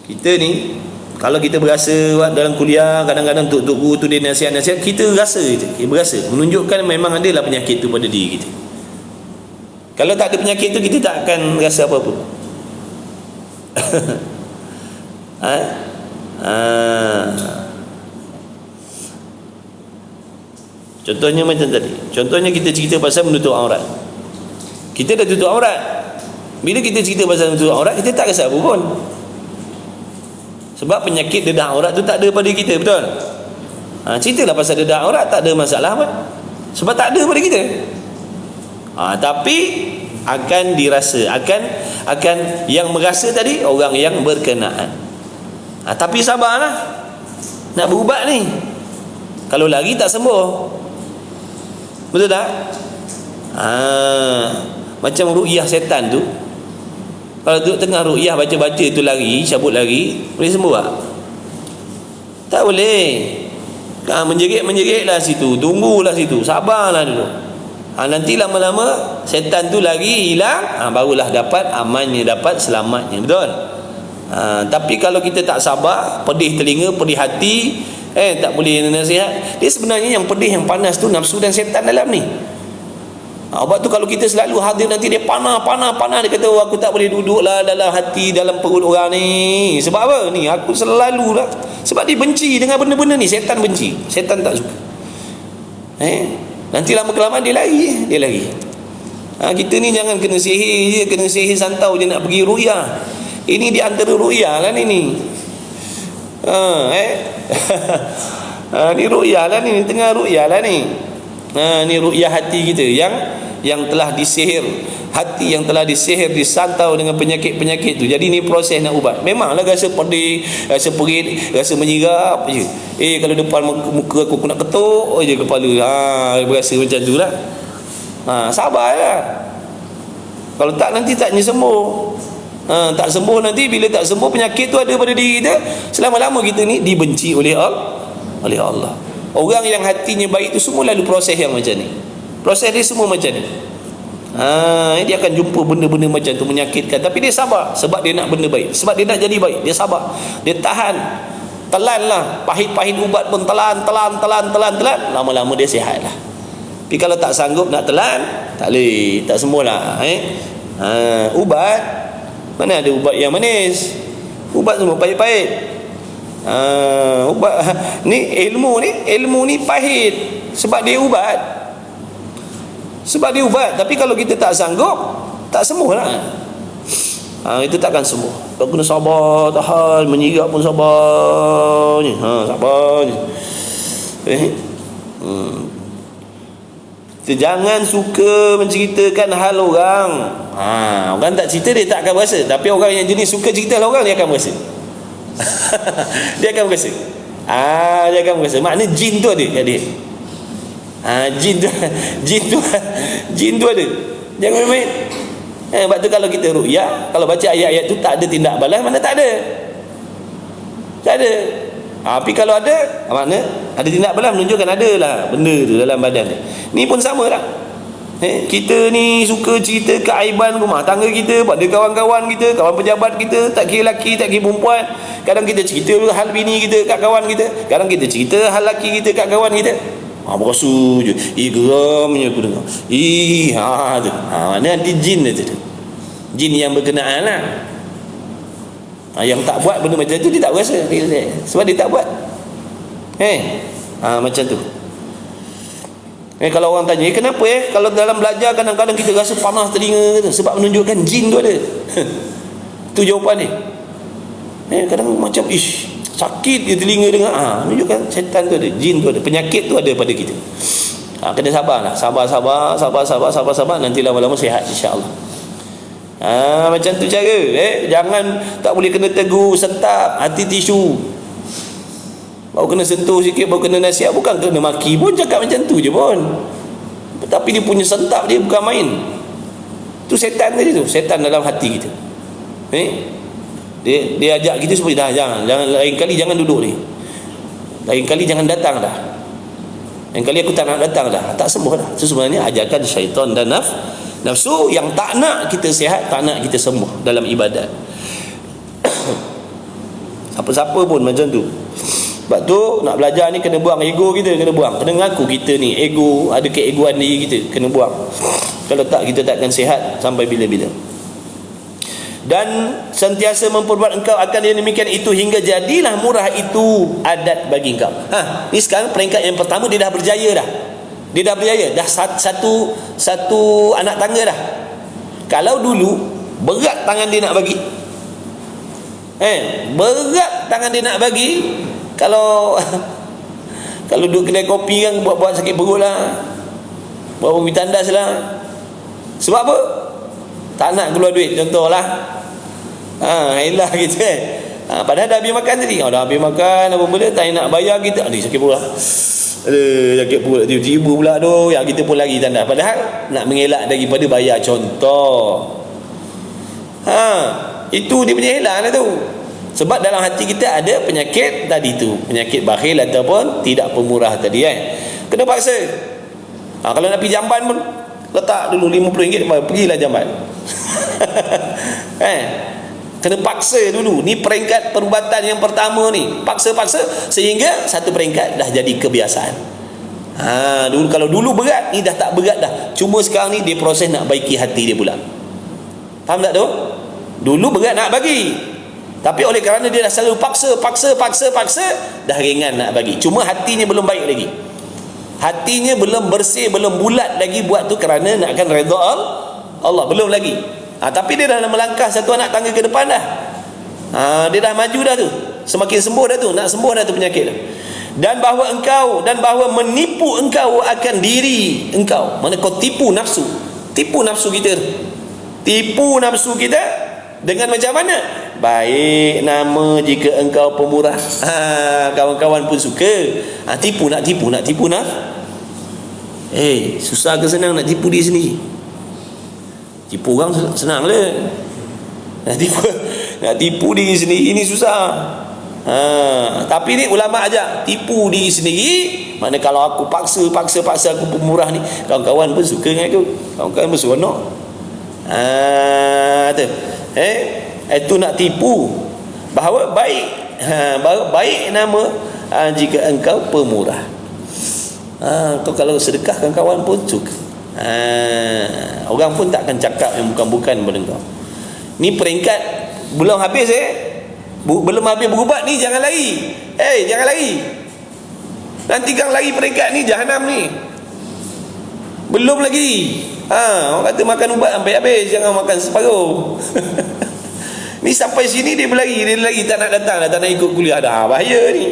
Kita ni kalau kita berasa dalam kuliah, kadang-kadang tok guru tu dia nasihat-nasihat, kita rasa kita berasa menunjukkan memang adalah penyakit tu pada diri kita. Kalau tak ada penyakit tu, kita tak akan rasa apa-apa. Contohnya macam tadi. Contohnya kita cerita pasal menutup aurat. Kita dah tutup aurat. Bila kita cerita pasal menutup aurat, kita tak rasa apa pun. Sebab penyakit dedah aurat tu tak ada pada kita, betul? Ceritalah pasal dedah aurat, tak ada masalah apa. Sebab tak ada pada kita. Tapi akan dirasa, akan yang merasa tadi orang yang berkenaan. Tapi sabarlah. Nak berubat ni. Kalau lari tak sembuh. Betul tak? Macam ruqyah setan tu. Kalau duduk tengah ruqyah baca-baca tu lari, cabut lari, boleh sembuh tak? Tak boleh. Menjerit-menjeritlah situ, tunggulah situ, sabarlah dulu. Nanti lama-lama setan tu lari hilang, barulah dapat amannya, dapat selamatnya, betul? Tapi kalau kita tak sabar, pedih telinga, pedih hati, tak boleh nasihat. Dia sebenarnya yang pedih, yang panas tu nafsu dan setan dalam ni. Sebab tu kalau kita selalu hadir, nanti dia panah. Dia kata aku tak boleh duduk lah dalam hati, dalam perut orang ni. Sebab apa? Ni aku selalu lah. Sebab dia benci dengan benda-benda ni. Setan benci, setan tak suka. Nanti lama-kelamaan dia lari. Kita ni jangan kena sihir je, kena sihir santau je nak pergi ruqyah. Ini di antara ruqyah lah ni. Ni ruqyah lah ni, tengah ruqyah lah ni. Ni ruqyah hati kita yang telah disihir, hati yang telah disihir, disantau dengan penyakit-penyakit tu. Jadi ni proses nak ubat. Memanglah rasa pedih, rasa perit, rasa menyirap je. Kalau depan muka aku nak ketuk je kepala. Berasa macam tu lah. Sabarlah. Kalau tak nanti taknya sembuh. Tak sembuh nanti, bila tak sembuh penyakit tu ada pada diri kita, selama-lama kita ni dibenci oleh Allah. Orang yang hatinya baik tu semua lalu proses yang macam ni. Proses dia semua macam ni. Dia akan jumpa benda-benda macam tu menyakitkan, tapi dia sabar sebab dia nak benda baik, sebab dia nak jadi baik. Dia sabar, dia tahan, telanlah pahit-pahit ubat pun, telan, lama-lama dia sihat lah. Tapi kalau tak sanggup nak telan, tak boleh, tak sembuh lah. Ubat Mana ada ubat yang manis? Ubat semua pahit-pahit. Ubat ni ilmu ni pahit sebab dia ubat. Tapi kalau kita tak sanggup, tak sembuh lah. Itu takkan sembuh. Tak kena sabar, tahan, menyigap pun sabar je. Sabar je. Jangan suka menceritakan hal orang. Orang tak cerita dia tak akan berasa. Tapi orang yang jenis suka cerita hal orang, dia akan berasa. Dia akan berasa. Dia akan berasa. Maknanya jin tu ada kat dia. Jin tu ada. Jangan main. Sebab tu kalau kita ruqyah, kalau baca ayat-ayat tu tak ada tindak balas, mana tak ada. Tak ada. Tapi kalau ada, makna ada tindak balas, menunjukkan ada lah benda tu dalam badan dia. Ni pun sama lah. Kita ni suka cerita keaiban rumah tangga kita pada kawan-kawan kita, kawan pejabat kita, tak kira lelaki, tak kira perempuan. Kadang kita cerita hal bini kita kat kawan kita, kadang kita cerita hal lelaki kita kat kawan kita. Berasu je. Geramnya aku dengar. Tu. Mana ada jin tu. Jin yang berkenaan lah. Yang tak buat benda macam tu, dia tak berasa. Sebab dia tak buat. Macam tu. Kalau orang tanya, kenapa kalau dalam belajar kadang-kadang kita rasa panas telinga tu? Sebab menunjukkan jin tu ada. Tu jawapan dia. Kadang macam sakit dia telinga dengar. Menunjukkan syaitan tu ada, jin tu ada, penyakit tu ada pada kita. Kena sabarlah. Sabar. Nanti lama-lama sihat insya-Allah. Macam tu cara. Jangan tak boleh kena tegur, sentap, hati tisu. Baru kena sentuh sikit, baru kena nasihat. Bukan kena maki pun, cakap macam tu je pun. Tapi dia punya sentap dia bukan main. Tu setan tadi tu, setan dalam hati kita. Dia ajak kita supaya jangan lain kali jangan duduk ni. Lain kali jangan datang dah. Lain kali aku tak nak datang dah. Tak sembuh dah. Itu sebenarnya ajakan syaitan dan nafsu yang tak nak kita sihat, tak nak kita sembuh dalam ibadat. Siapa-siapa pun macam tu. Sebab tu nak belajar ni kena buang ego kita, kena buang. Kena ngaku kita ni ego, ada keegoan diri kita, kena buang. Kalau tak, kita takkan sihat sampai bila-bila. Dan sentiasa memperbuat engkau akan yang demikian itu hingga jadilah murah itu adat bagi engkau. Ni sekarang peringkat yang pertama, dia dah berjaya dah. Dia dah berjaya, dah satu anak tangga dah. Kalau dulu berat tangan dia nak bagi. Berat tangan dia nak bagi. Kalau duduk kedai kopi kan, buat sakit perut lah, buat pergi tandas lah. Sebab apa? Tak nak keluar duit, contohlah. Elah gitu padahal dah habis makan tadi. Dah habis makan apa benda, tak nak bayar kita. Sakit perut lah. Sakit perut tiba-tiba pula tu, yang kita pun lari tandas. Padahal nak mengelak daripada bayar, contoh. Itu dia punya elak lah tu. Sebab dalam hati kita ada penyakit tadi tu, penyakit bakhil ataupun tidak pemurah tadi kena paksa. Kalau nak pergi jamban pun letak dulu RM50, pergilah jamban. Kena paksa dulu. Ni peringkat perubatan yang pertama ni, paksa-paksa sehingga satu peringkat dah jadi kebiasaan. Kalau dulu berat, ni dah tak berat dah. Cuma sekarang ni dia proses nak baiki hati dia pula. Faham tak tu? Dulu berat nak bagi, tapi oleh kerana dia dah selalu paksa, dah ringan nak bagi. Cuma hatinya belum baik lagi. Hatinya belum bersih, belum bulat lagi buat tu kerana nakkan redha Allah, belum lagi. Tapi dia dah melangkah satu anak tangga ke depan dah. Dia dah maju dah tu. Semakin sembuh dah tu, nak sembuh dah tu penyakit dah. Dan bahawa menipu engkau akan diri engkau. Mana kau tipu nafsu. Tipu nafsu kita. Tipu nafsu kita dengan macam mana? Baik nama jika engkau pemurah. Kawan-kawan pun suka. Tipu nak. Susah ke senang nak tipu diri sendiri? Tipu orang senang le. Nak tipu diri sendiri ini susah. Tapi ni ulama ajak tipu diri sendiri. Mana kalau aku paksa aku pemurah ni, kawan-kawan pun suka dengan aku. Kawan-kawan pun seronok. Itu nak tipu. Bahawa baik nama jika engkau pemurah. Kau kalau sedekahkan kawan pun suka. Orang pun tak akan cakap yang bukan-bukan pada kau. Ni peringkat belum habis belum habis berubat ni, jangan lari. Jangan lari. Nanti kang lari peringkat ni jahanam ni. Belum lagi. Orang kata makan ubat sampai habis, jangan makan separuh. Ni sampai sini dia berlari, tak nak datang, tak nak ikut kuliah dah. Bahaya ni.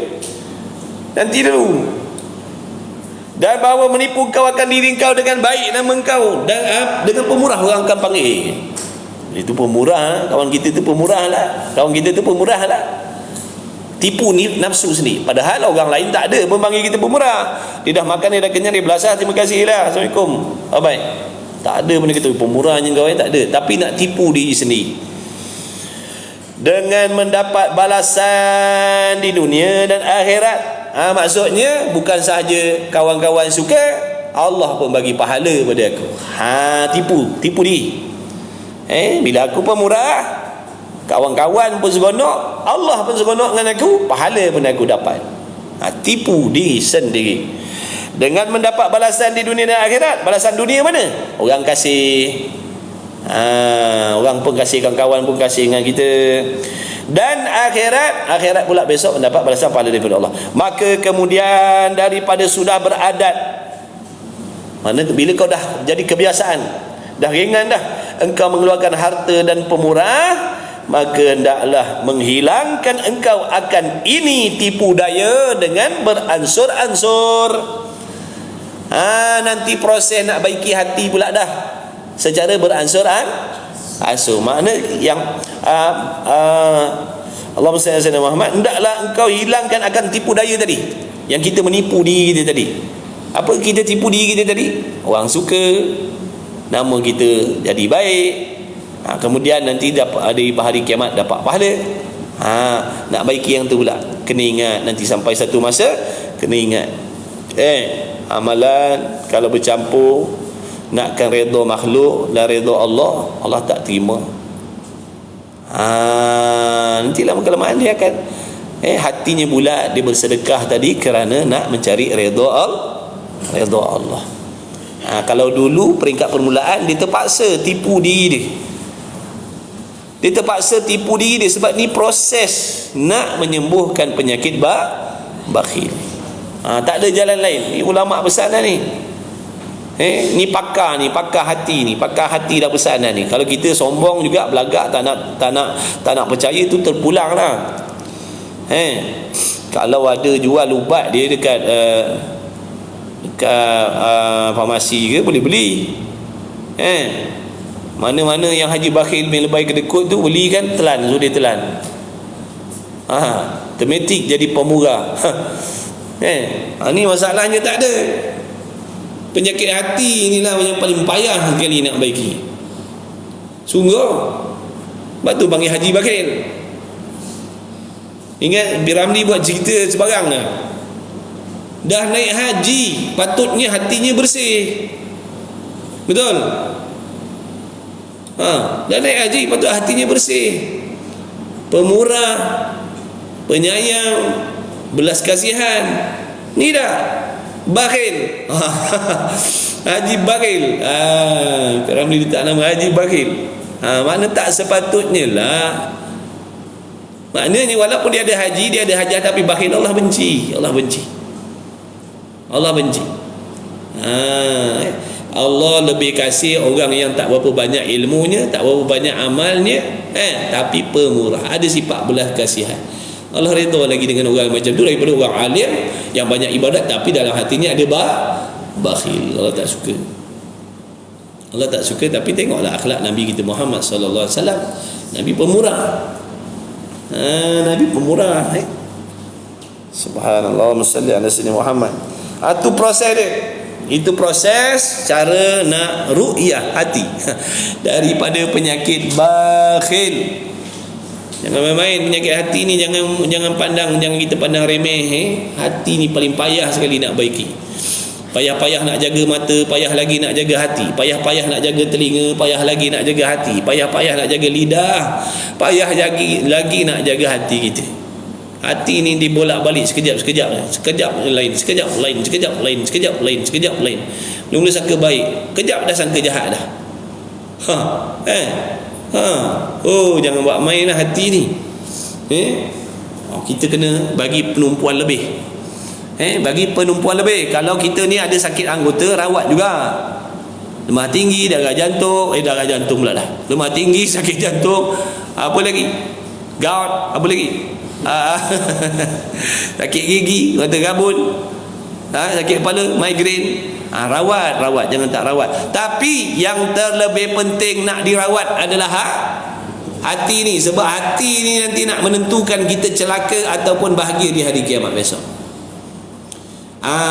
Nanti dulu. Dan bahawa menipu kau akan diri kau dengan baik nama kau, dan dengan pemurah orang akan panggil. Itu pemurah, kawan kita tu pemurah lah. Tipu ni nafsu sendiri. Padahal orang lain tak ada pun panggil kita pemurah. Dia dah makan, dia dah kenyang, dia belasah, terima kasih lah, Assalamualaikum, baik. Tak ada pun dia kata pemurahnya kau, tak ada. Tapi nak tipu diri sendiri dengan mendapat balasan di dunia dan akhirat. Maksudnya bukan sahaja kawan-kawan suka, Allah pun bagi pahala pada aku. Tipu diri. Bila aku pemurah, kawan-kawan pun seronok, Allah pun seronok dengan aku, pahala pun aku dapat. Tipu diri sendiri dengan mendapat balasan di dunia dan akhirat. Balasan dunia mana? Orang kasih, orang pun kasih, kawan-kawan pun kasih dengan kita. Dan akhirat pula besok mendapat balasan pahala daripada Allah. Maka kemudian daripada sudah beradat, mana bila kau dah jadi kebiasaan, dah ringan dah engkau mengeluarkan harta dan pemurah, maka hendaklah menghilangkan engkau akan ini tipu daya dengan beransur-ansur. Nanti proses nak baiki hati pula dah secara beransur-ansur. Makna yang Allahumma salli ala sayyidina Muhammad, hendaklah engkau hilangkan akan tipu daya tadi, yang kita menipu diri kita tadi. Apa kita tipu diri kita tadi? Orang suka, nama kita jadi baik, kemudian nanti dapat di hari kiamat dapat pahala. Nak baiki yang tu pula, kena ingat nanti sampai satu masa kena ingat, amalan kalau bercampur, nakkan redha makhluk dan redha Allah, Allah tak terima. Nantilah kelemahan dia akan hatinya bulat, dia bersedekah tadi kerana nak mencari redha Allah. Kalau dulu peringkat permulaan dia terpaksa tipu diri dia terpaksa tipu diri dia sebab ni proses nak menyembuhkan penyakit bakhil. Tak ada jalan lain. Ni ulama besar dah ni. Ni pakar hati dah besar dah ni. Kalau kita sombong juga, belagak, tak nak percaya, tu terpulang lah. Kalau ada jual ubat dia dekat farmasi ke, boleh beli. Mana-mana yang haji bakhil bin lebay kedekut tu beli kan, telan, so dia telan. Automatik jadi pemurah. Ni masalahnya tak ada. Penyakit hati inilah yang paling payah sekali nak baiki. Sungguh. Sebab tu panggil haji bakhil. Ingat Piramli buat cerita sebarang dah. Dah naik haji, patutnya hatinya bersih. Betul? Dah naik haji, patut hatinya bersih. Pemurah, penyayang, belas kasihan. Ni dah bakhil. Haji bakhil. Piramli letak nama haji bakhil. Makna tak sepatutnya lah. Maknanya walaupun dia ada haji, dia ada hajah, tapi bakhil, Allah benci. Allah lebih kasih orang yang tak berapa banyak ilmunya, tak berapa banyak amalnya, tapi pemurah, ada sifat belas kasihan. Allah redha lagi dengan orang macam tu daripada orang alim yang banyak ibadat tapi dalam hatinya ada bakhil. Allah tak suka. Tapi tengoklah akhlak Nabi kita Muhammad sallallahu alaihi wasallam. Nabi pemurah. Nabi pemurah. Subhanallah, salli ala sayyidina Muhammad. Itu proses dia. Itu proses cara nak ru'yah hati daripada penyakit bakhil. Jangan main-main penyakit hati ni, jangan kita pandang remeh. Hati ni paling payah sekali nak baiki. Payah-payah nak jaga mata, payah lagi nak jaga hati. Payah-payah nak jaga telinga, payah lagi nak jaga hati. Payah-payah nak jaga lidah, payah lagi nak jaga hati kita. Hati ni dibolak-balik sekejap lain. Mula sangka baik, kejap dah sangka jahat dah. Jangan buat main lah hati ni. Kita kena bagi penumpuan lebih. Bagi penumpuan lebih. Kalau kita ni ada sakit anggota, rawat juga. Lemah tinggi, darah jantung, darah jantung pula dah. Lemah tinggi, sakit jantung, apa lagi? Gout, apa lagi? Sakit gigi, mata gabun, sakit kepala, migrain. Rawat, jangan tak rawat. Tapi yang terlebih penting nak dirawat adalah hati ni. Sebab hati ni nanti nak menentukan kita celaka ataupun bahagia di hari kiamat besok.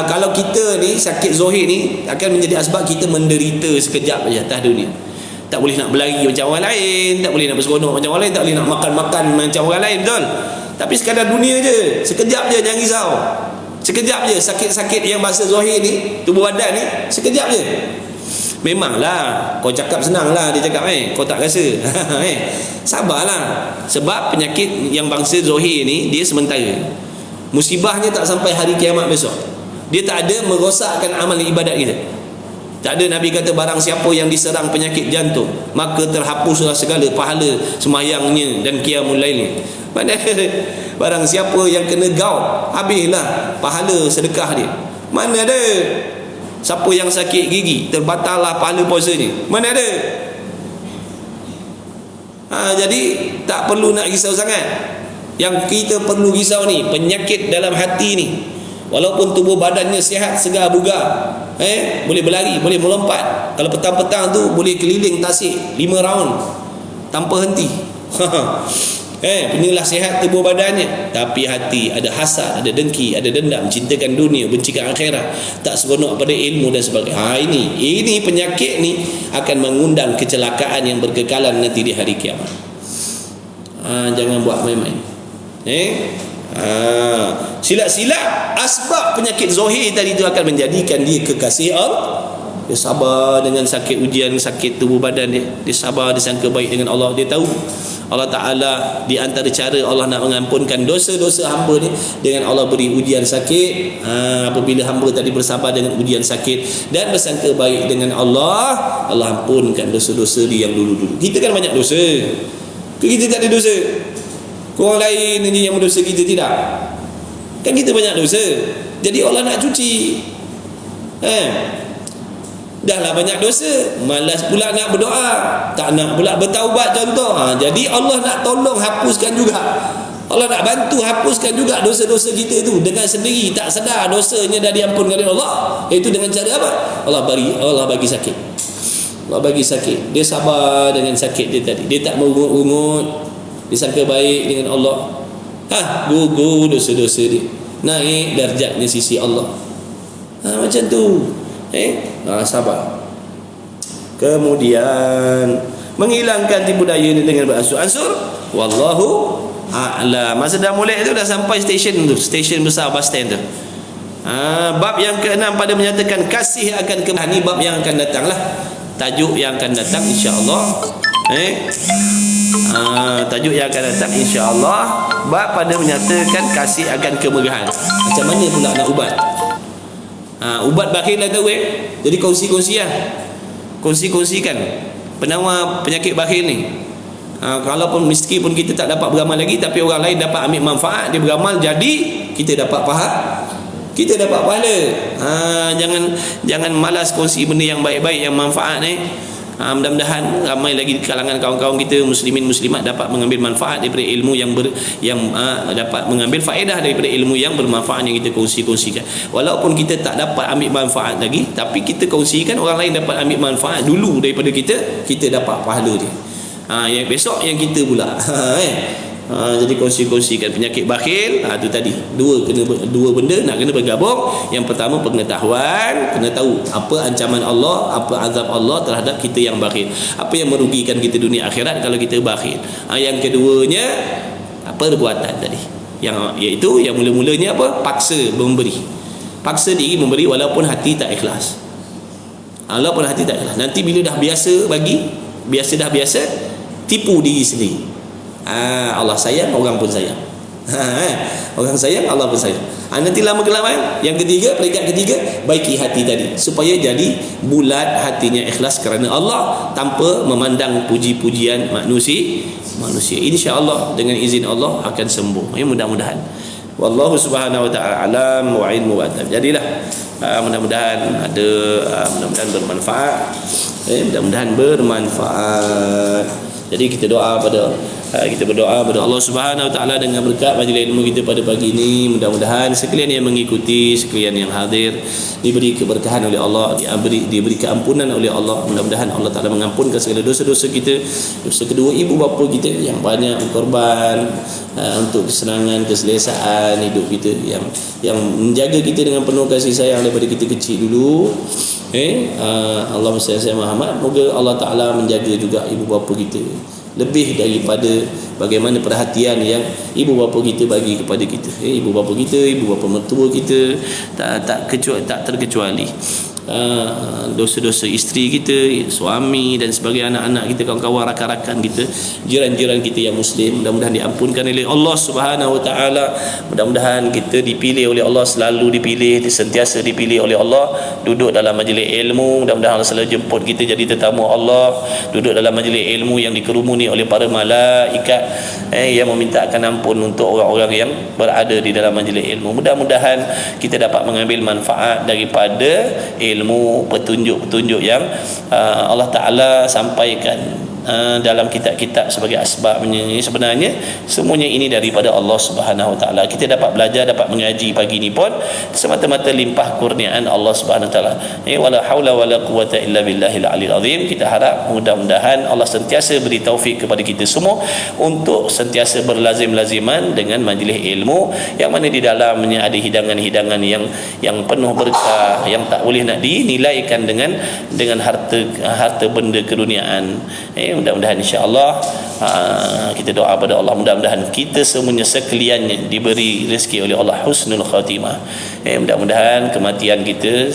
Kalau kita ni sakit zahir ni akan menjadi asbab kita menderita sekejap saja atas dunia. Tak boleh nak berlari macam orang lain, tak boleh nak berseronok macam orang lain, tak boleh nak makan macam orang lain, betul? Tapi sekadar dunia je, sekejap je, jangan risau. Sekejap je sakit-sakit yang bahasa zahir ni, tubuh badan ni, sekejap je. Memanglah kau cakap senang lah, dia cakap kau tak rasa. Sabarlah. Sebab penyakit yang bangsa zahir ni dia sementara. Musibahnya tak sampai hari kiamat besok. Dia tak ada merosakkan amal ibadat kita. Tak ada. Nabi kata barang siapa yang diserang penyakit jantung, maka terhapuslah segala pahala semayangnya dan qiyamul lailnya. Mana barang siapa yang kena gout, habislah pahala sedekah dia. Mana ada. Siapa yang sakit gigi, terbatallah pahala puasanya. Mana ada. Jadi tak perlu nak risau sangat. Yang kita perlu risau ni penyakit dalam hati ni. Walaupun tubuh badannya sihat, segar bugar, boleh berlari, boleh melompat. Kalau petang-petang tu boleh keliling Tasik 5 round tanpa henti. Inilah sihat tubuh badannya. Tapi hati ada hasad, ada dengki, ada dendam, cintakan dunia, bencikan akhirat, tak seronok pada ilmu dan sebagainya. Ini penyakit ni akan mengundang kecelakaan yang berkekalan nanti di hari kiamat. Jangan buat main-main. Silap-silap asbab penyakit zahir tadi itu akan menjadikan dia kekasih Allah. Dia sabar dengan sakit ujian, sakit tubuh badan dia. Dia sabar, dia sangka baik dengan Allah. Dia tahu Allah Ta'ala di antara cara Allah nak mengampunkan dosa-dosa hamba ni dengan Allah beri ujian sakit. Apabila hamba tadi bersabar dengan ujian sakit dan bersangka baik dengan Allah, Allah ampunkan dosa-dosa dia yang dulu-dulu. Kita kan banyak dosa. Kita tak ada dosa. Orang lain ni yang berdosa, kita tidak. Kan kita banyak dosa. Jadi Allah nak cuci. Dah lah banyak dosa, malas pula nak berdoa, tak nak pula bertaubat contoh. Jadi Allah nak tolong hapuskan juga. Allah nak bantu hapuskan juga dosa-dosa kita itu dengan sendiri, tak sedar dosanya dah diampunkan oleh Allah. Itu dengan cara apa? Allah bagi sakit. Allah bagi sakit. Dia sabar dengan sakit dia tadi. Dia tak mengungut-ungut. Dia sangka baik dengan Allah. Gugur dosa-dosa dia, naik darjatnya sisi Allah. Macam tu. Sabar. Kemudian menghilangkan tipu daya ni dengan beransur-ansur. Wallahu a'lam. Masa dah mulai tu dah sampai stesen tu, stesen besar bus stand tu. Bab yang ke-6 pada menyatakan kasih akan kemurahan. Ni bab yang akan datang lah. Tajuk yang akan datang insya-Allah. Tajuk yang akan datang insya-Allah, bab pada menyatakan kasih akan kemurahan. Macam mana pula nak ubat? Ubat bakhil lah tahu Jadi kongsi-kongsikan. Kongsi-kongsikan penawar penyakit bakhil ni. Kalaupun meskipun kita tak dapat beramal lagi, tapi orang lain dapat ambil manfaat, dia beramal, jadi kita dapat pahala. Kita dapat pahala. Jangan malas kongsi benda yang baik-baik, yang manfaat ni. Mudah-mudahan ramai lagi kalangan kawan-kawan kita muslimin muslimat dapat mengambil manfaat daripada ilmu yang dapat mengambil faedah daripada ilmu yang bermanfaat yang kita kongsi-kongsikan. Walaupun kita tak dapat ambil manfaat lagi, tapi kita kongsikan, orang lain dapat ambil manfaat dulu daripada kita dapat pahala dia. Yang besok yang kita pula. Jadi kongsi-kongsikan penyakit bakhil. Itu tadi dua benda nak kena bergabung. Yang pertama pengetahuan, kena tahu apa ancaman Allah, apa azab Allah terhadap kita yang bakhil, apa yang merugikan kita dunia akhirat kalau kita bakhil. Yang keduanya perbuatan tadi, iaitu yang mula-mulanya apa? Paksa paksa diri memberi walaupun hati tak ikhlas. Walaupun hati tak ikhlas. Nanti bila dah biasa dah biasa tipu diri sendiri. Allah sayang, orang pun sayang. Orang sayang, Allah pun sayang. Nanti lama kelamaan, yang ketiga, peringkat ketiga, baiki hati tadi supaya jadi bulat hatinya, ikhlas kerana Allah tanpa memandang puji-pujian manusia. InsyaAllah dengan izin Allah akan sembuh. Mudah-mudahan. Wallahu subhanahu wa ta'ala alam wa ilmu wa atam. Jadilah mudah-mudahan ada, mudah-mudahan bermanfaat. Mudah-mudahan bermanfaat. Jadi kita doa pada kita berdoa pada Allah Subhanahu wa taala dengan berkat majlis ilmu kita pada pagi ini, mudah-mudahan sekalian yang mengikuti, sekalian yang hadir diberi keberkahan oleh Allah, diberi keampunan oleh Allah. Mudah-mudahan Allah Taala mengampunkan segala dosa-dosa kita, dosa kedua ibu bapa kita yang banyak berkorban untuk kesenangan, keselesaan hidup kita, yang menjaga kita dengan penuh kasih sayang daripada kita kecil dulu. Allahumma salli ala Muhammad. Moga Allah Taala menjaga juga ibu bapa kita lebih daripada bagaimana perhatian yang ibu bapa kita bagi kepada kita. Ibu bapa kita, ibu bapa mertua kita tak terkecuali dosa-dosa isteri kita, suami dan sebagainya, anak-anak kita, kawan-kawan, rakan-rakan kita, jiran-jiran kita yang muslim, mudah-mudahan diampunkan oleh Allah Subhanahu wa taala. Mudah-mudahan kita dipilih oleh Allah, selalu dipilih, sentiasa dipilih oleh Allah, duduk dalam majlis ilmu. Mudah-mudahan Allah selalu jemput kita jadi tetamu Allah, duduk dalam majlis ilmu yang dikerumuni oleh para malaikat yang memintakan ampun untuk orang-orang yang berada di dalam majlis ilmu. Mudah-mudahan kita dapat mengambil manfaat daripada ilmu, petunjuk-petunjuk yang Allah Ta'ala sampaikan dalam kitab-kitab sebagai asbabnya. Sebenarnya semuanya ini daripada Allah Subhanahu Wa Ta'ala. Kita dapat belajar, dapat mengaji pagi ini pun semata-mata limpah kurniaan Allah Subhanahu Wa Ta'ala. Wala haula wala quwata illa billahil aliyil azim. Kita harap mudah-mudahan Allah sentiasa beri taufik kepada kita semua untuk sentiasa berlazim-laziman dengan majlis ilmu yang mana di dalamnya ada hidangan-hidangan yang penuh berkah, yang tak boleh nak dinilaikan dengan harta benda keduniaan. Mudah-mudahan insya-Allah kita doa pada Allah, mudah-mudahan kita semuanya sekaliannya diberi rezeki oleh Allah husnul khatimah. Mudah-mudahan kematian kita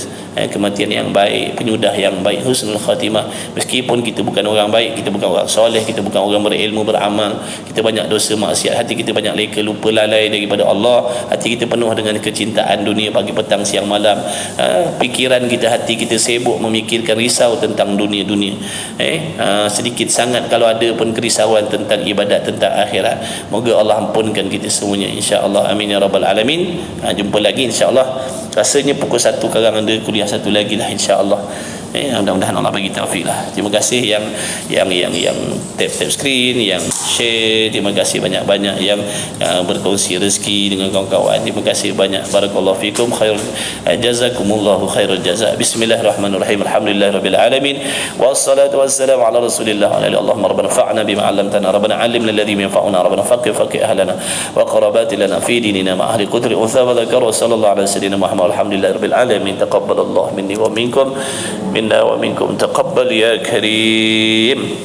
kematian yang baik, penyudah yang baik, husnul khatimah. Meskipun kita bukan orang baik, kita bukan orang soleh, kita bukan orang berilmu, beramal, kita banyak dosa maksiat, hati kita banyak leka, lupa lalai daripada Allah, hati kita penuh dengan kecintaan dunia pagi petang siang malam, pikiran kita, hati kita sibuk memikirkan, risau tentang dunia-dunia. Sedikit sangat kalau ada pun kerisauan tentang ibadat, tentang akhirat. Moga Allah ampunkan kita semuanya insya-Allah, amin ya rabbal alamin. Jumpa lagi insya-Allah, rasanya pukul 1 sekarang ada kuliah satu lagi lah insya-Allah. Mudah-mudahan Allah bagi taufik lah. Terima kasih yang tap screen, yang share, terima kasih banyak-banyak yang berkongsi rezeki dengan kawan-kawan. Terima kasih banyak. Barakallahu fikum, khair jazakumullahu khairul jazaa. Bismillahirrahmanirrahim. Alhamdulillahirabbil alamin. Wassalatu wassalamu ala Rasulillah wa ala alihi. Allahumma rabbana fa'na bima 'allamtana, rabbana 'allimna alladhi yanfa'una, rabbana faqih ahlana wa qarabati lana fi dinina ma ahli qudri untha wa dhakar wa sallallahu ala sayyidina Muhammad. Alhamdulillahirabbil alamin. Taqabbalallahu minni wa minkum, minna wa minkum, taqabbal ya karim.